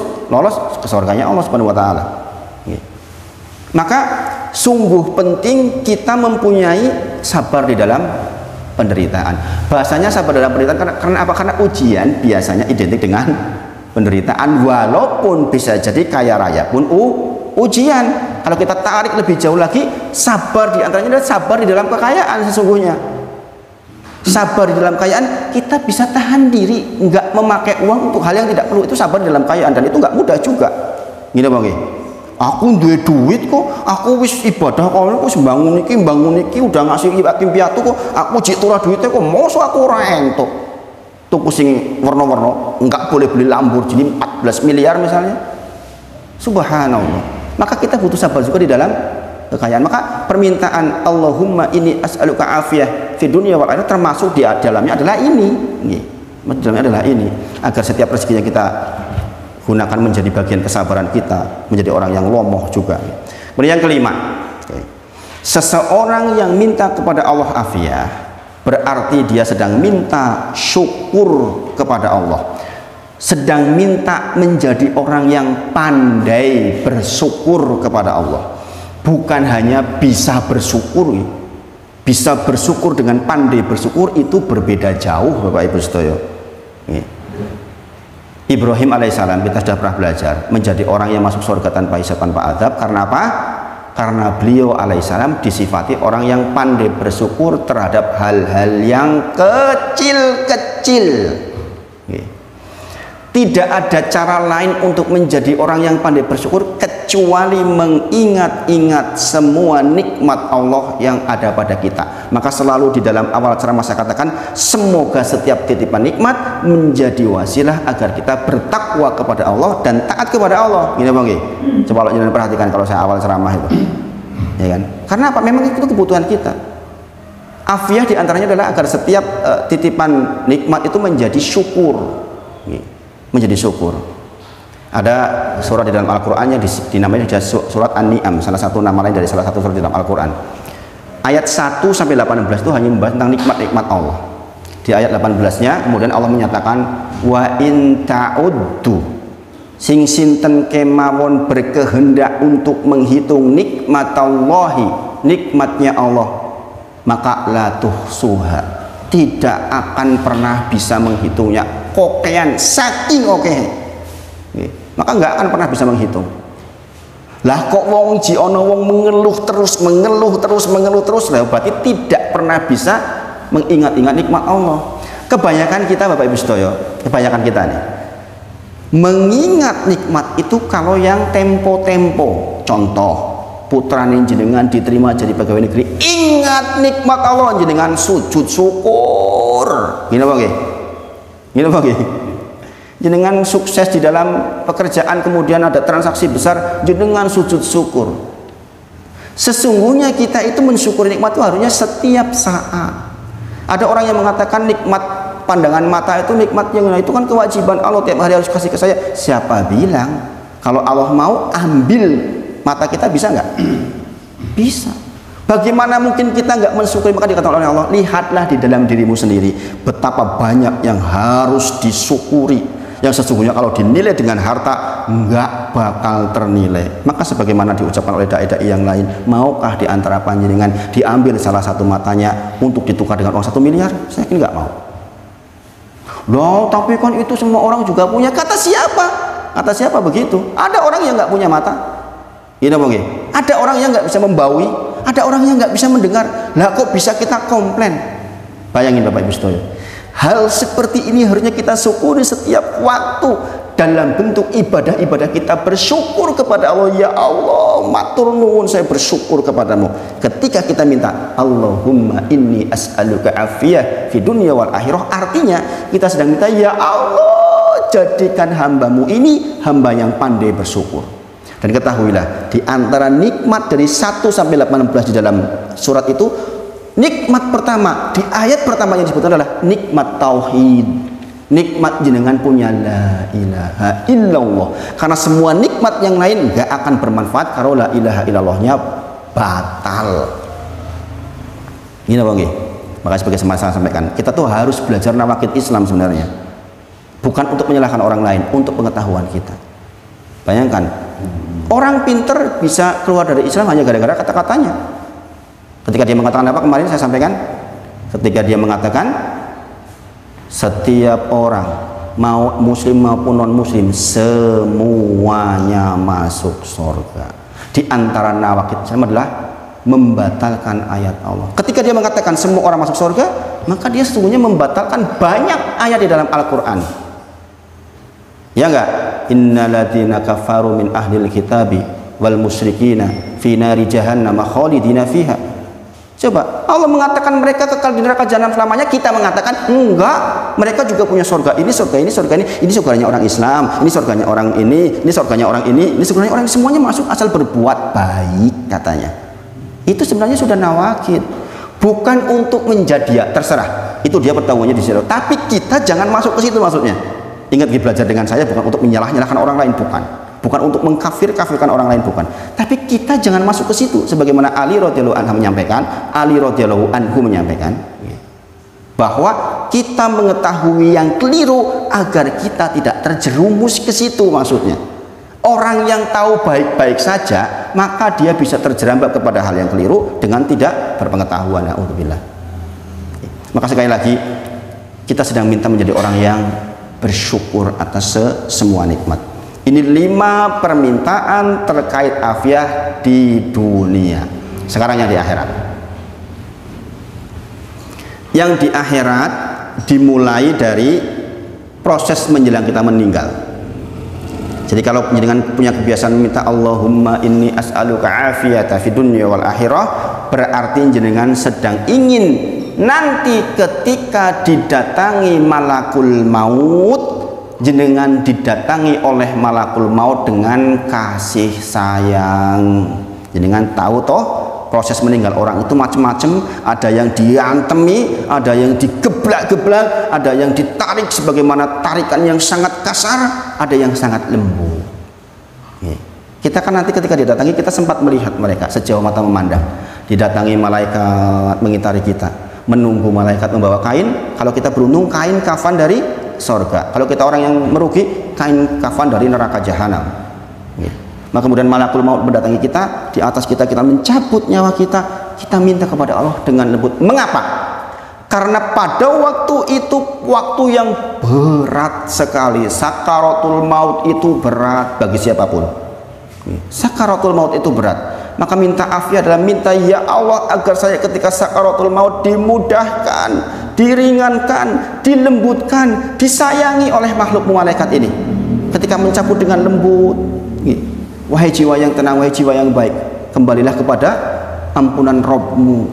ke surganya Allah Subhanahu Wa Taala. Maka sungguh penting kita mempunyai sabar di dalam penderitaan. Bahasanya sabar dalam penderitaan karena apa? Karena ujian biasanya identik dengan penderitaan, walaupun bisa jadi kaya raya pun ujian. Kalau kita tarik lebih jauh lagi, sabar di antaranya adalah sabar di dalam kekayaan. Sesungguhnya Sabar di dalam kekayaan, kita bisa tahan diri, nggak memakai uang untuk hal yang tidak perlu. Itu sabar di dalam kekayaan, dan itu nggak mudah juga. Gini bang, aku duwe duit kok, aku wis ibadah kok, aku bangun iki udah ngasih yatim piatu kok, aku jik turah duitnya kok, mosok aku ora entuk. Tuku sing warna-warna, nggak boleh beli Lamborghini 14 miliar misalnya. Subhanallah. Maka kita butuh sabar juga di dalam kekayaan. Maka permintaan Allahumma inni as'aluka afiyah fi dunya wal akhirah termasuk di dalamnya adalah ini. Dalamnya adalah ini, agar setiap rezekinya kita gunakan menjadi bagian kesabaran kita, menjadi orang yang lomoh juga. Kemudian yang kelima, seseorang yang minta kepada Allah afiyah berarti dia sedang minta syukur kepada Allah, sedang minta menjadi orang yang pandai bersyukur kepada Allah. Bukan hanya bisa bersyukur, bisa bersyukur dengan pandai bersyukur itu berbeda jauh, Bapak Ibu sedaya. Ibrahim alaihissalam, kita sudah pernah belajar, menjadi orang yang masuk surga tanpa hisab tanpa adab. Karena apa? Karena beliau alaihissalam disifati orang yang pandai bersyukur terhadap hal-hal yang kecil-kecil. Tidak ada cara lain untuk menjadi orang yang pandai bersyukur kecuali mengingat-ingat semua nikmat Allah yang ada pada kita. Maka selalu di dalam awal ceramah saya katakan, semoga setiap titipan nikmat menjadi wasilah agar kita bertakwa kepada Allah dan taat kepada Allah. Gini bang, coba jangan perhatikan kalau saya awal ceramah itu, ya kan? Karena apa? Memang itu kebutuhan kita. Afiah diantaranya adalah agar setiap titipan nikmat itu menjadi syukur. Menjadi syukur. Ada surat di dalam Al-Qur'annya dinamanya surat An-Ni'am, salah satu nama lain dari salah satu surat di dalam Al-Qur'an. Ayat 1 sampai 18 itu hanya membahas tentang nikmat-nikmat Allah. Di ayat 18-nya kemudian Allah menyatakan wa in ta'uddu, sing sinten kemawon berkehendak untuk menghitung nikmatallahi, nikmatnya Allah, maka la tuhsuha, tidak akan pernah bisa menghitungnya. Kokean saking oke, maka nggak akan pernah bisa menghitung. Lah kok wong ji ono wong mengeluh terus lah, berarti tidak pernah bisa mengingat-ingat nikmat Allah. Kebanyakan kita Bapak Ibu sedaya, kebanyakan kita nih mengingat nikmat itu kalau yang tempo-tempo. Contoh, putrane jenengan diterima jadi pegawai negeri, ingat nikmat Allah jenengan sujud syukur. Gini apa nggih? Gini apa nggih? Jenengan sukses di dalam pekerjaan, kemudian ada transaksi besar, jenengan sujud syukur. Sesungguhnya kita itu mensyukuri nikmat itu harusnya setiap saat. Ada orang yang mengatakan nikmat pandangan mata itu nikmatnya, nah itu kan kewajiban Allah, tiap hari harus kasih ke saya. Siapa bilang kalau Allah mau ambil mata kita, bisa nggak? Bisa. Bagaimana mungkin kita nggak mensyukuri? Maka dikatakan oleh Allah, lihatlah di dalam dirimu sendiri betapa banyak yang harus disyukuri, yang sesungguhnya kalau dinilai dengan harta nggak bakal ternilai. Maka sebagaimana diucapkan oleh dai-dai yang lain, maukah di antara panjenengan diambil salah satu matanya untuk ditukar dengan uang 1 miliar? Saya yakin nggak mau. Loh, tapi kan itu semua orang juga punya. Kata siapa? Kata siapa begitu? Ada orang yang nggak punya mata. Ini mungkin. Ada orang yang nggak bisa membaui, ada orang yang nggak bisa mendengar. Lah kok bisa kita komplain? Bayangin Bapak Ibu sekalian. Hal seperti ini harusnya kita syukuri setiap waktu dalam bentuk ibadah-ibadah kita, bersyukur kepada Allah. Ya Allah, matur nuwun, saya bersyukur kepadamu. Ketika kita minta Allahumma inni as'aluka afiyah fi dunya wal akhirah, artinya kita sedang minta, ya Allah, jadikan hambamu ini hamba yang pandai bersyukur. Dan ketahuilah, di antara nikmat dari 1 sampai 18 di dalam surat itu, nikmat pertama di ayat pertama yang disebutkan adalah nikmat tauhid. Nikmat jenengan punya la ilaha illallah. Karena semua nikmat yang lain gak akan bermanfaat kalau la ilaha illallahnya batal. Ini apa nggih? Maka sebagai saya sampaikan, kita tuh harus belajar nawakid Islam sebenarnya. Bukan untuk menyalahkan orang lain, untuk pengetahuan kita. Bayangkan, orang pinter bisa keluar dari Islam hanya gara-gara kata-katanya. Ketika dia mengatakan apa kemarin saya sampaikan, ketika dia mengatakan setiap orang, mau muslim maupun non muslim, semuanya masuk surga. Di antara nawakid Islam adalah membatalkan ayat Allah. Ketika dia mengatakan semua orang masuk surga, maka dia sesungguhnya membatalkan banyak ayat di dalam Al-Quran. Ya enggak? Innalladzina kafaru min ahlil kitabi wal musyrikina fi nari jahannam khalidina fiha. Coba, Allah mengatakan mereka kekal di neraka jahanam selamanya, kita mengatakan enggak, mereka juga punya surga ini, surga ini, surga ini surganya orang Islam, ini surganya orang ini surganya orang ini surganya orang, semuanya masuk asal berbuat baik katanya. Itu sebenarnya sudah nawakid, bukan untuk menjadi, ya terserah, itu dia pertanggungnya di situ. Tapi kita jangan masuk ke situ maksudnya. Ingat, belajar dengan saya bukan untuk menyalahkan orang lain, bukan untuk mengkafirkan orang lain, bukan. Tapi kita jangan masuk ke situ. Sebagaimana Ali radhiyallahu anhu menyampaikan, bahwa kita mengetahui yang keliru agar kita tidak terjerumus ke situ maksudnya. Orang yang tahu baik-baik saja, maka dia bisa terjerambab kepada hal yang keliru dengan tidak berpengetahuan. Na'udzubillah. Maka sekali lagi, kita sedang minta menjadi orang yang bersyukur atas semua nikmat. Ini 5 permintaan terkait afiah di dunia. Sekarang yang di akhirat. Yang di akhirat dimulai dari proses menjelang kita meninggal. Jadi kalau dengan punya kebiasaan minta Allahumma inni as'aluka afiyata fid dunya wal akhirah, berarti jenengan sedang ingin nanti ketika didatangi malakul maut, jenengan didatangi oleh malakul maut dengan kasih sayang. Jenengan tahu toh proses meninggal orang itu macam-macam, ada yang diantemi, ada yang digeblak-geblak, ada yang ditarik sebagaimana tarikan yang sangat kasar, ada yang sangat lembut. Kita kan nanti ketika didatangi kita sempat melihat mereka sejauh mata memandang. Didatangi malaikat mengitari kita, menunggu malaikat membawa kain, kalau kita beruntung kain kafan dari sorga, kalau kita orang yang merugi kain kafan dari neraka jahanam. Maka kemudian malakul maut mendatangi kita, di atas kita mencabut nyawa kita, kita minta kepada Allah dengan lembut. Mengapa? Karena pada waktu itu waktu yang berat sekali. Sakaratul maut itu berat bagi siapapun. Sakaratul maut itu berat. Maka minta afiat adalah minta, ya Allah, agar saya ketika sakaratul maut dimudahkan, diringankan, dilembutkan, disayangi oleh makhluk malaikat ini. Ketika mencabut dengan lembut, wahai jiwa yang tenang, wahai jiwa yang baik, kembalilah kepada ampunan Rabbmu.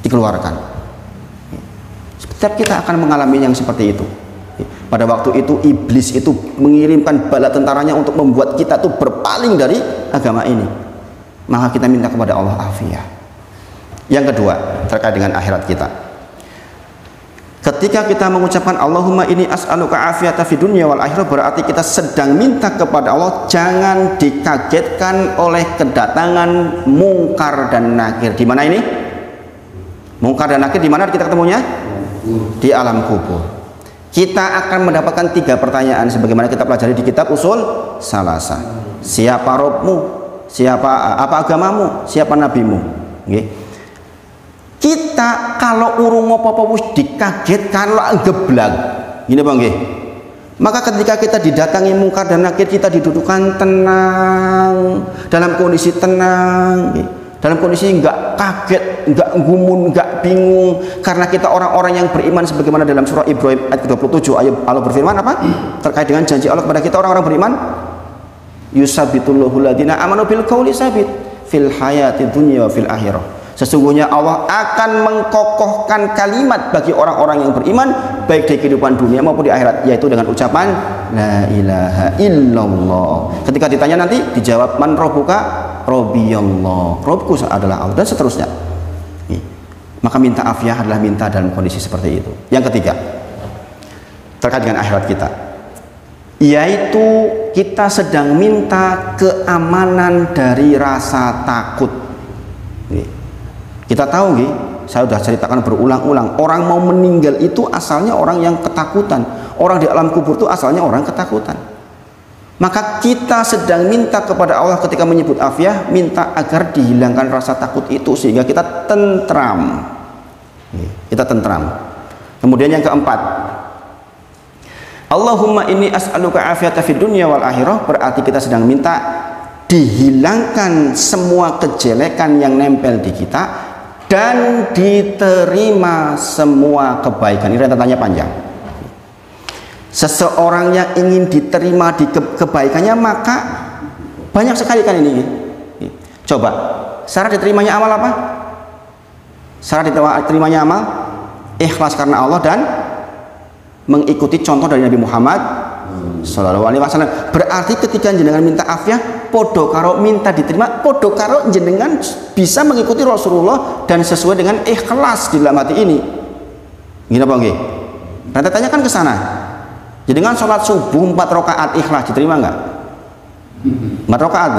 Dikeluarkan. Setiap kita akan mengalami yang seperti itu. Pada waktu itu iblis itu mengirimkan bala tentaranya untuk membuat kita tuh berpaling dari agama ini. Maka kita minta kepada Allah afiyah. Yang kedua, terkait dengan akhirat kita. Ketika kita mengucapkan Allahumma inni as'aluka afiyata fid dunya wal akhirah, berarti kita sedang minta kepada Allah jangan dikagetkan oleh kedatangan mungkar dan nakir. Di mana ini? Mungkar dan nakir di mana kita ketemunya? Di alam kubur. Kita akan mendapatkan 3 pertanyaan sebagaimana kita pelajari di kitab Usul Salasah. Siapa Rabbmu? Apa agamamu? Siapa nabimu? Kita kalau urung apa-apa wis dikagetkan lah geblak. Gini Bang nggih. Maka ketika kita didatangi mungkar dan nakir, kita didudukan tenang, dalam kondisi tenang, dalam kondisi enggak kaget, enggak gumun, enggak bingung, karena kita orang-orang yang beriman sebagaimana dalam surah Ibrahim ayat 27 ayat Allah berfirman apa? Terkait dengan janji Allah kepada kita orang-orang beriman, yusabbitullahu ladina amanu bil qauli sabit fil hayati dunya wa fil akhirah. Sesungguhnya Allah akan mengkokohkan kalimat bagi orang-orang yang beriman baik di kehidupan dunia maupun di akhirat, yaitu dengan ucapan la ilaha illallah. Ketika ditanya nanti dijawab man rabbuka, rabbiyallah, Rabbku adalah Allah, dan seterusnya. Maka minta afiyah adalah minta dalam kondisi seperti itu. Yang ketiga, terkait dengan akhirat kita, yaitu kita sedang minta keamanan dari rasa takut. Kita tahu nggih, saya sudah ceritakan berulang-ulang, orang mau meninggal itu asalnya orang yang ketakutan. Orang di alam kubur itu asalnya orang ketakutan. Maka kita sedang minta kepada Allah ketika menyebut afiyah, minta agar dihilangkan rasa takut itu sehingga kita tentram. Kita tentram. Kemudian yang keempat, Allahumma inni as'aluka afiyata fid dunya wal akhirah, berarti kita sedang minta dihilangkan semua kejelekan yang nempel di kita, dan diterima semua kebaikan. Ini rentetannya panjang. Seseorang yang ingin diterima di kebaikannya, maka banyak sekali kan ini. Coba, syarat diterimanya amal apa? Syarat diterimanya amal ikhlas karena Allah dan mengikuti contoh dari Nabi Muhammad Sallallahu Alaihi Wasallam. Berarti ketika jenengan minta afiah, podo karo minta diterima, podo karo jenengan bisa mengikuti Rasulullah dan sesuai dengan ikhlas di dalam hati ini. Gini apa nggih? Nanti tanyakan ke sana. Jenengan sholat subuh 4 rakaat ikhlas diterima nggak? 4 rakaat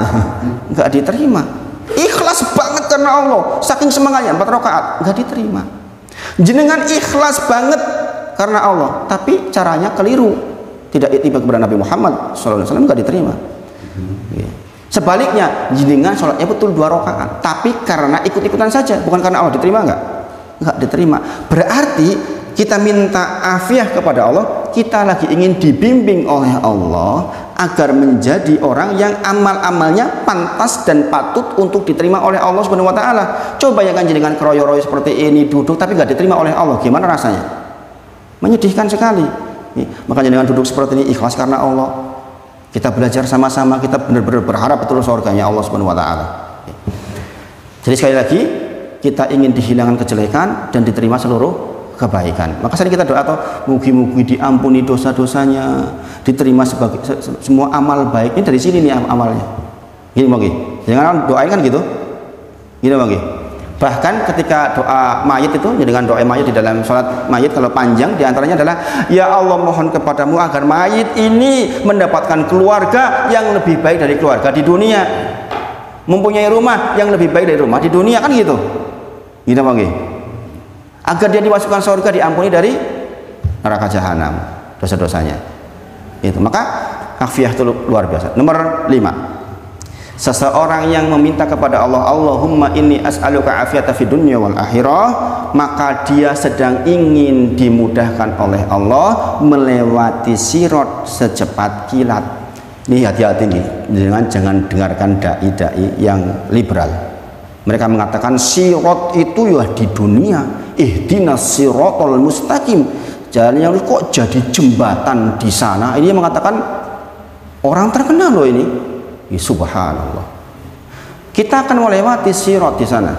nggak diterima. Ikhlas banget karena Allah, saking semangatnya 4 rakaat nggak diterima. Jenengan ikhlas banget karena Allah, tapi caranya keliru, tidak ittiba kepada Nabi Muhammad SAW, nggak diterima. Sebaliknya, jenengan sholatnya betul 2 rakaat, tapi karena ikut-ikutan saja, bukan karena Allah, diterima nggak diterima. Berarti kita minta afiah kepada Allah, kita lagi ingin dibimbing oleh Allah agar menjadi orang yang amal-amalnya pantas dan patut untuk diterima oleh Allah Subhanahu wa taala. Coba ya kan jenengan keroyo-royo seperti ini, duduk tapi nggak diterima oleh Allah, gimana rasanya? Menyedihkan sekali. Makanya dengan duduk seperti ini ikhlas karena Allah. Kita belajar sama-sama, kita benar-benar berharap betul surganya Allah Subhanahu wa taala. Jadi sekali lagi, kita ingin dihilangkan kejelekan dan diterima seluruh kebaikan. Maka sering kita doa atau mugi-mugi diampuni dosa-dosanya, diterima sebagai semua amal baik. Ini dari sini nih amalnya. Gini Bang. Jangan doain kan gitu. Gini Bang. Bahkan ketika doa mayit itu, dengan doa mayit di dalam sholat mayit kalau panjang, diantaranya adalah ya Allah mohon kepadamu agar mayit ini mendapatkan keluarga yang lebih baik dari keluarga di dunia, mempunyai rumah yang lebih baik dari rumah di dunia, kan gitu. Gitu Bang. Agar dia dimasukkan surga, diampuni dari neraka jahanam dosa-dosanya. Itu maka afiah itu luar biasa. Nomor 5, seseorang yang meminta kepada Allah, Allahumma inni as'aluka afiyata fid dunya wal akhirah, maka dia sedang ingin dimudahkan oleh Allah melewati sirat secepat kilat. Ini hati-hati nih, jangan dengarkan dai-dai yang liberal. Mereka mengatakan sirat itu ya di dunia, ihdinas siratal mustaqim, jalan yang kok jadi jembatan di sana. Ini mengatakan orang terkenal loh ini. Ya, subhanallah. Kita akan melewati sirat di sana.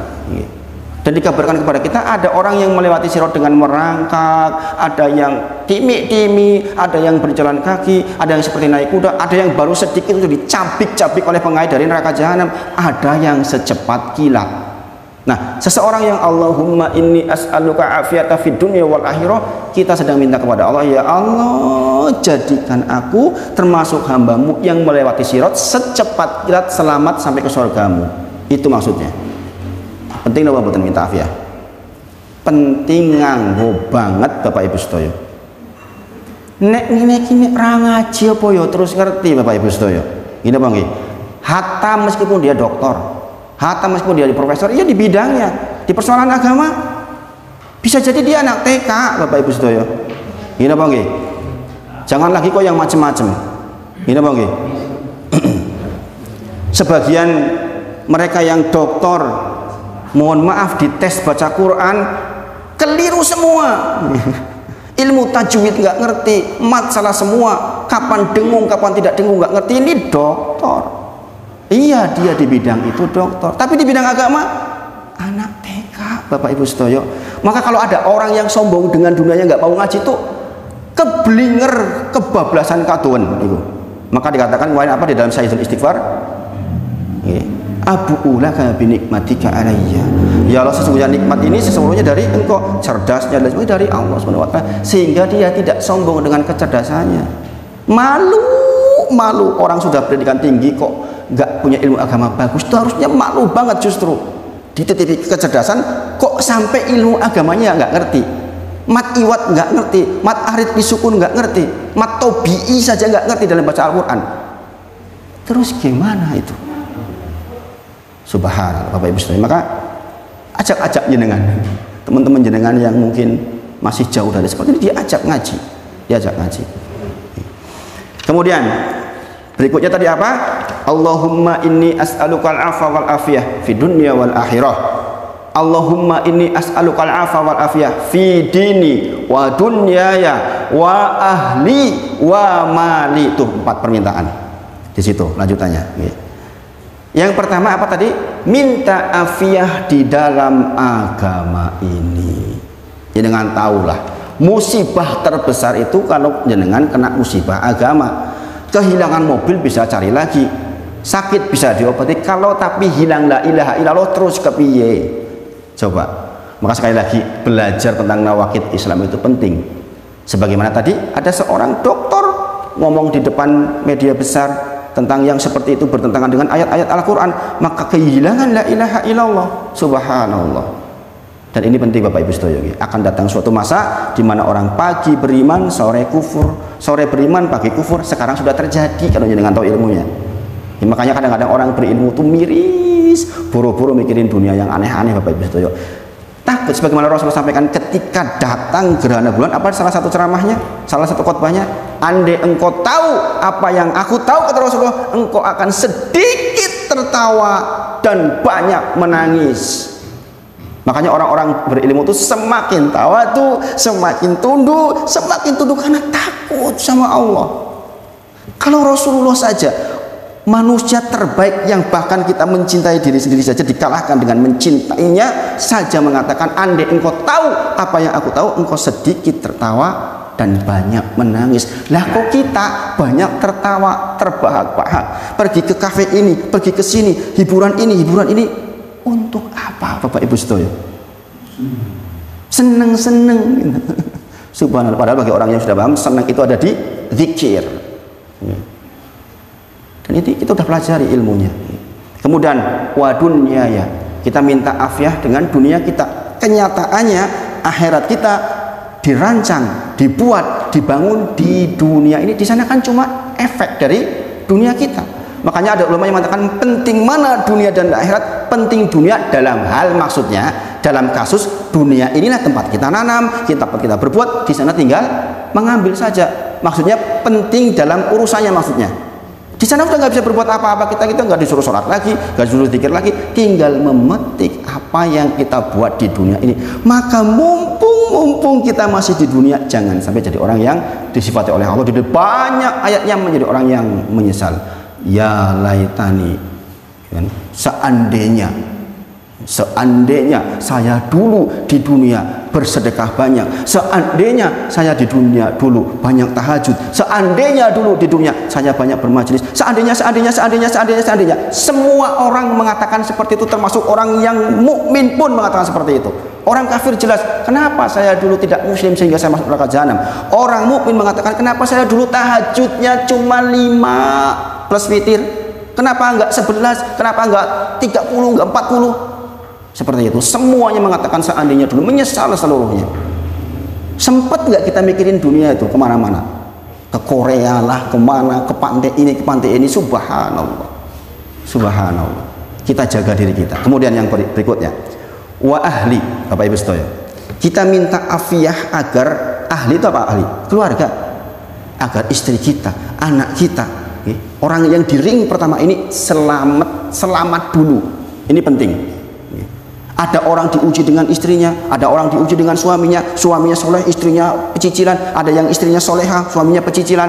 Dan dikabarkan kepada kita ada orang yang melewati sirat dengan merangkak, ada yang timik-timik, ada yang berjalan kaki, ada yang seperti naik kuda, ada yang baru sedikit itu dicabik-cabik oleh pengait dari neraka jahanam, ada yang secepat kilat. Nah, seseorang yang Allahumma inni as'aluka afiyata fid dunya wal akhirah, kita sedang minta kepada Allah, ya Allah jadikan aku termasuk hambamu yang melewati sirat secepat kilat, selamat sampai ke surgamu. Itu maksudnya. Penting apa mboten minta afiah? Penting nganggo banget Bapak Ibu sedaya. Nek ngene iki ra ngaji apa ya terus ngerti Bapak Ibu sedaya. Gini apa nggih? Hatta meskipun dia doktor, hatta meskipun dia profesor, iya di bidangnya, di persoalan agama. Bisa jadi dia anak TK Bapak Ibu sedaya. Gini apa nggih? Jangan lagi kok yang macem-macem. Gini apa nggih? Sebagian mereka yang doktor, mohon maaf, dites baca Quran keliru semua. Ilmu tajwid nggak ngerti, mat salah semua, kapan dengung kapan tidak dengung nggak ngerti. Ini doktor, iya dia di bidang itu doktor, tapi di bidang agama anak TK Bapak Ibu sedaya. Maka kalau ada orang yang sombong dengan dunianya nggak mau ngaji itu keblinger, kebablasan kaduan itu. Maka dikatakan kemarin apa di dalam Sayyidul Istighfar, Abu ulaka binikmatika alayya, ya Allah sesungguhnya nikmat ini sesungguhnya dari engkau, cerdasnya dan sebagainya dari Allah Subhanahu wa taala, sehingga dia tidak sombong dengan kecerdasannya. Malu orang sudah pendidikan tinggi kok nggak punya ilmu agama bagus, itu harusnya malu banget justru. Dititipi kecerdasan kok sampai ilmu agamanya nggak ngerti, mat iwat nggak ngerti, mat arid bisukun nggak ngerti, mat tobi'i saja nggak ngerti dalam baca Al-Quran. Terus gimana itu? Subhanallah Bapak Ibu sekalian. Maka ajak jenengan, teman-teman jenengan yang mungkin masih jauh dari seperti ini, diajak ngaji. Kemudian berikutnya tadi apa? Allahumma inni as'alukal afa wal afiyah fi dunya wal akhirah. Allahumma inni as'alukal afa wal afiyah fi dini wa dunyaya wa ahli wa mali. Itu 4 permintaan. Di situ lanjutannya. Yang pertama apa tadi? Minta afiyah di dalam agama ini. Jenengan tahulah, musibah terbesar itu kalau jenengan kena musibah agama. Kehilangan mobil bisa cari lagi, sakit bisa diobati, kalau tapi hilang la ilaha illallah terus kepiye? Coba. Maka sekali lagi, belajar tentang nawaqid Islam itu penting. Sebagaimana tadi ada seorang dokter ngomong di depan media besar tentang yang seperti itu bertentangan dengan ayat-ayat Al-Quran, maka kehilangan la ilaha illallah. Subhanallah. Dan ini penting Bapak Ibu sekalian. Akan datang suatu masa di mana orang pagi beriman, sore kufur, sore beriman, pagi kufur. Sekarang sudah terjadi kalau jenengan tahu ilmunya. Ya, makanya kadang-kadang orang berilmu itu miris, buru-buru mikirin dunia yang aneh-aneh Bapak Ibu sekalian. Takut, sebagaimana Rasulullah sampaikan ketika datang gerhana bulan, apa salah satu ceramahnya, salah satu khotbahnya, andai engkau tahu apa yang aku tahu, kata Rasulullah, engkau akan sedikit tertawa dan banyak menangis. Makanya orang-orang berilmu itu semakin tawa tuh, semakin tunduk karena takut sama Allah. Kalau Rasulullah saja, manusia terbaik yang bahkan kita mencintai diri sendiri saja dikalahkan dengan mencintainya saja, mengatakan andai engkau tahu apa yang aku tahu, engkau sedikit tertawa dan banyak menangis. Lah kok kita banyak tertawa, terbahak-bahak, pergi ke kafe ini, pergi ke sini, hiburan ini, untuk apa Bapak Ibu sekalian? Seneng-seneng. Subhanallah. Padahal bagi orang yang sudah paham, senang itu ada di zikir. Dan itu kita sudah pelajari ilmunya. Kemudian wa dunyaya, kita minta afiyah dengan dunia kita. Kenyataannya akhirat kita dirancang, dibuat, dibangun di dunia ini. Di sana kan cuma efek dari dunia kita. Makanya ada ulama yang mengatakan penting mana dunia dan akhirat. Penting dunia dalam hal, maksudnya dalam kasus dunia inilah tempat kita nanam, tempat kita berbuat, di sana tinggal mengambil saja. Maksudnya penting dalam urusannya, maksudnya di sana udah nggak bisa berbuat apa-apa, kita nggak disuruh sholat lagi, nggak disuruh zikir lagi, tinggal memetik apa yang kita buat di dunia ini. Maka mumpung kita masih di dunia, jangan sampai jadi orang yang disifati oleh Allah di banyak ayatnya menjadi orang yang menyesal. Ya laitani, seandainya saya dulu di dunia bersedekah banyak, seandainya saya di dunia dulu banyak tahajud, seandainya dulu di dunia saya banyak bermajelis, seandainya. Semua orang mengatakan seperti itu, termasuk orang yang mukmin pun mengatakan seperti itu. Orang kafir jelas, kenapa saya dulu tidak muslim sehingga saya masuk neraka jahanam. Orang mukmin mengatakan, kenapa saya dulu tahajudnya cuma 5 plus witir, kenapa enggak 11, kenapa enggak 30, enggak 40. Seperti itu. Semuanya mengatakan seandainya dulu, menyesal seluruhnya. Sempat nggak kita mikirin dunia itu kemana-mana, ke Korea lah, kemana, ke pantai ini. Subhanallah. Kita jaga diri kita. Kemudian yang berikutnya, wa ahli, Bapak Ibu sekalian, kita minta afiyah agar ahli itu apa? Ahli keluarga, agar istri kita, anak kita, orang yang di ring pertama ini selamat dulu. Ini penting. Ada orang diuji dengan istrinya, ada orang diuji dengan suaminya soleh, istrinya pecicilan. Ada yang istrinya soleha, suaminya pecicilan.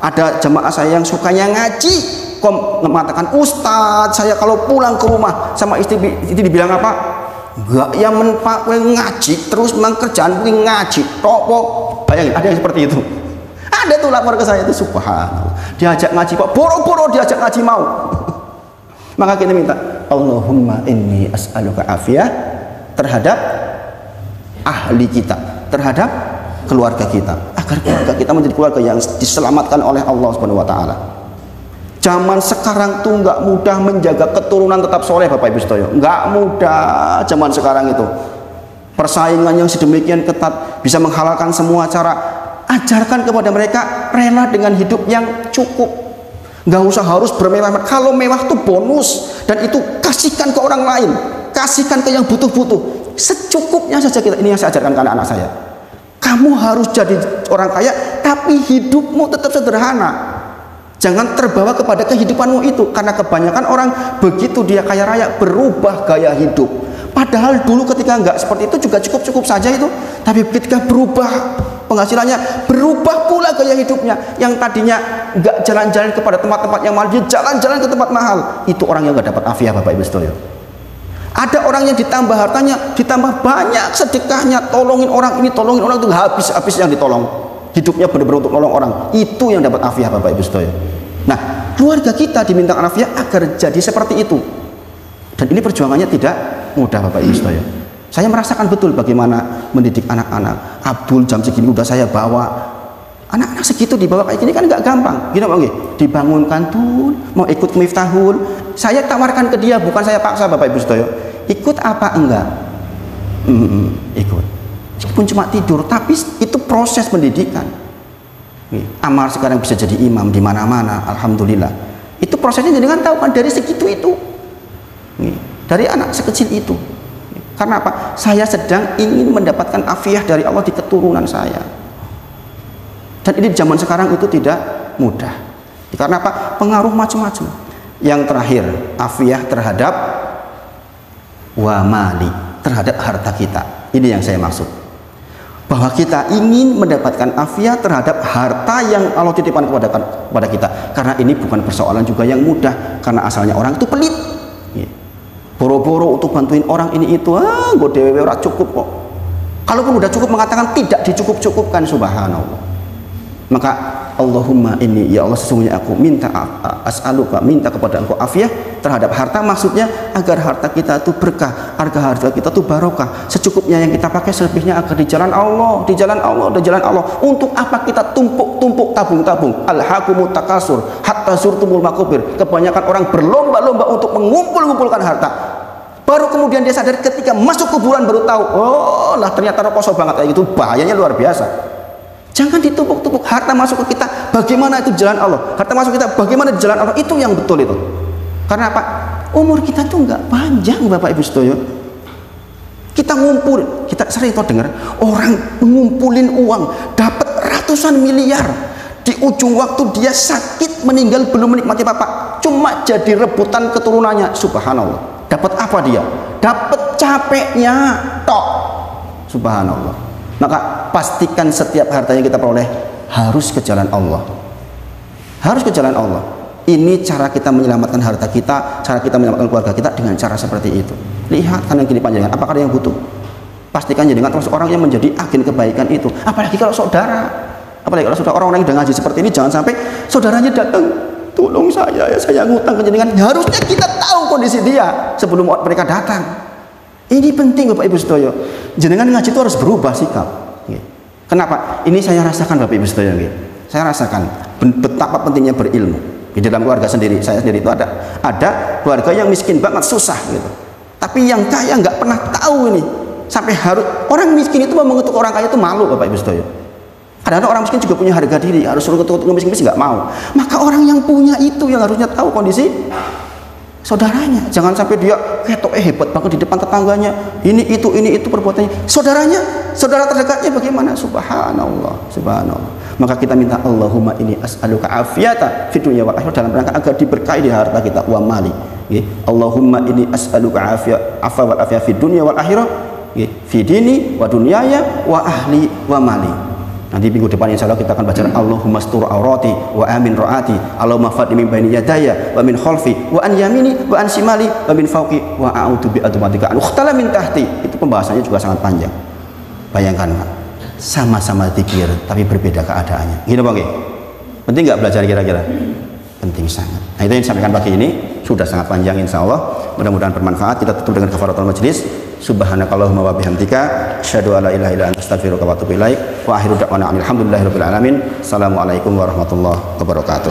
Ada jamaah saya yang sukanya ngaji, kok mengatakan, Ustadz saya kalau pulang ke rumah sama istri dibilang apa? Enggak, ya menpak ngaji terus, memang kerjaan ngaji topo. Bayangin, ada yang seperti itu. Ada tuh lapor ke saya itu, subhanallah, diajak ngaji kok boro-boro diajak ngaji mau. Maka kita minta, Allahumma inni as'aluka afiyah terhadap ahli kita, terhadap keluarga kita, agar keluarga kita menjadi keluarga yang diselamatkan oleh Allah Subhanahu wa taala. Zaman sekarang tuh nggak mudah menjaga keturunan tetap soleh, Bapak Ibu sekalian. Nggak mudah zaman sekarang itu. Persaingan yang sedemikian ketat, bisa menghalalkan semua cara. Ajarkan kepada mereka rela dengan hidup yang cukup. Nggak usah harus bermewah. Kalau mewah itu bonus, dan itu kasihkan ke orang lain, kasihkan ke yang butuh-butuh. Secukupnya saja kita. Ini yang saya ajarkan ke anak-anak saya. Kamu harus jadi orang kaya, tapi hidupmu tetap sederhana. Jangan terbawa kepada kehidupanmu itu, karena kebanyakan orang begitu dia kaya raya berubah gaya hidup. Padahal dulu ketika enggak seperti itu juga cukup-cukup saja itu, tapi ketika berubah penghasilannya, berubah pula gaya hidupnya. Yang tadinya enggak jalan-jalan kepada tempat-tempat yang mahal, dia jalan-jalan ke tempat mahal. Itu orang yang enggak dapat afiah, Bapak Ibu sekalian. Ada orang yang ditambah hartanya, ditambah banyak sedekahnya, tolongin orang ini, tolongin orang itu, habis-habis yang ditolong. Hidupnya benar-benar untuk nolong orang. Itu yang dapat afiah, Bapak Ibu sekalian. Nah, keluarga kita diminta afiah agar jadi seperti itu. Dan ini perjuangannya tidak mudah, Bapak Ibu sekalian. Saya merasakan betul bagaimana mendidik anak-anak. Abdul jam segini udah saya bawa. Anak-anak segitu dibawa kayak gini kan nggak gampang. Gini Bang, dibangunkan tuh, mau ikut miftahul. Saya tawarkan ke dia, bukan saya paksa, Bapak Ibu sekalian. Ikut apa enggak? Ikut. Meskipun cuma tidur, tapi itu proses pendidikan. Amar sekarang bisa jadi imam di mana-mana, alhamdulillah. Itu prosesnya jadi kan tahu kan dari segitu itu. Dari anak sekecil itu. Karena apa? Saya sedang ingin mendapatkan afiah dari Allah di keturunan saya. Dan ini di zaman sekarang itu tidak mudah. Karena apa? Pengaruh macam-macam. Yang terakhir, afiah terhadap wamali, terhadap harta kita. Ini yang saya maksud. Bahwa kita ingin mendapatkan afiah terhadap harta yang Allah titipkan kepada kita. Karena ini bukan persoalan juga yang mudah. Karena asalnya orang itu pelit. Boro-boro untuk bantuin orang ini itu, gue dewe ora cukup kok. Kalaupun udah cukup mengatakan tidak dicukup-cukupkan, subhanallah. Maka Allahumma inni, ya Allah sesungguhnya aku minta as'aluka, minta kepada engkau afiah terhadap harta, maksudnya agar harta kita itu berkah, agar harta kita itu barokah. Secukupnya yang kita pakai, selebihnya agar di jalan Allah, di jalan Allah, di jalan Allah. Untuk apa kita tumpuk-tumpuk, tabung-tabung? Alhaqumut takasur hatta zurtumul maqabir. Kebanyakan orang berlomba-lomba untuk mengumpul-ngumpulkan harta. Baru kemudian dia sadar ketika masuk kuburan baru tahu, oh lah ternyata rekoso banget kayak gitu, bahayanya luar biasa. Jangan ditumpuk-tumpuk. Harta masuk ke kita, bagaimana itu jalan Allah. Harta masuk kita, bagaimana di jalan Allah. Itu yang betul itu. Karena apa? Umur kita tuh nggak panjang, Bapak Ibu sekalian. Kita ngumpul, kita sering tuh dengar orang mengumpulin uang, dapat ratusan miliar. Di ujung waktu dia sakit, meninggal, belum menikmati apa. Cuma jadi rebutan keturunannya. Subhanallah. Dapat apa dia? Dapat capeknya tok. Subhanallah. Maka pastikan setiap harta yang kita peroleh harus ke jalan Allah. Harus ke jalan Allah. Ini cara kita menyelamatkan harta kita, cara kita menyelamatkan keluarga kita dengan cara seperti itu. Lihat kanan kiri panjangan, apakah ada yang butuh? Pastikan dengan terus orang yang menjadi agen kebaikan itu. Apalagi kalau saudara, apalagi kalau saudara orang yang udah ngaji seperti ini, jangan sampai saudaranya datang, tolong saya ngutang ke jenengan. Harusnya kita tahu kondisi dia sebelum mereka datang. Ini penting Bapak Ibu sekalian. Jenengan ngaji itu harus berubah sikap. Kenapa? Ini saya rasakan Bapak Ibu sekalian. Saya rasakan betapa pentingnya berilmu. Di dalam keluarga sendiri, saya sendiri itu ada keluarga yang miskin banget, susah gitu. Tapi yang kaya nggak pernah tahu ini. Sampai harus orang miskin itu mau mengetuk orang kaya itu malu, Bapak Ibu sekalian. Kadang-kadang orang miskin juga punya harga diri, harus suruh ketuk miskin nggak mau. Maka orang yang punya itu yang harusnya tahu kondisi saudaranya. Jangan sampai dia ketok hebat banget di depan tetangganya, ini itu perbuatannya. Saudara terdekatnya bagaimana? Subhanallah, subhanallah. Maka kita minta Allahumma inni as'aluka afiyata fid dunya wal akhirah, dalam rangka agar diberkahi di harta kita wa mali. Allahumma inni as'aluka afwa wal afiyah fid dunya wal akhirah, fi dini wa dunyaya wa ahli wa mali. Nanti minggu depan insya Allah kita akan baca Allahumma stur aurati wa amin ro'ati, Allahumma fadli min baini yadaya wa min khalfi wa an yamini wa an simali wa min fauqi wa a'udhu bi adumatika an ukhtala min tahti. Itu pembahasannya juga sangat panjang. Bayangkan Pak, sama-sama zikir tapi berbeda keadaannya. Gitu Bang. Penting nggak belajar kira-kira? Penting sangat. Nah itu yang disampaikan pagi ini sudah sangat panjang insya Allah. Mudah-mudahan bermanfaat. Kita tutup dengan kafaratul majlis. Subhanakallahumma wa bihamdika asyhadu an la ilaha illa anta astaghfiruka wa atubu ilaik wa akhiru da'wana alhamdulillahirabbil alamin. Assalamualaikum warahmatullahi wabarakatuh.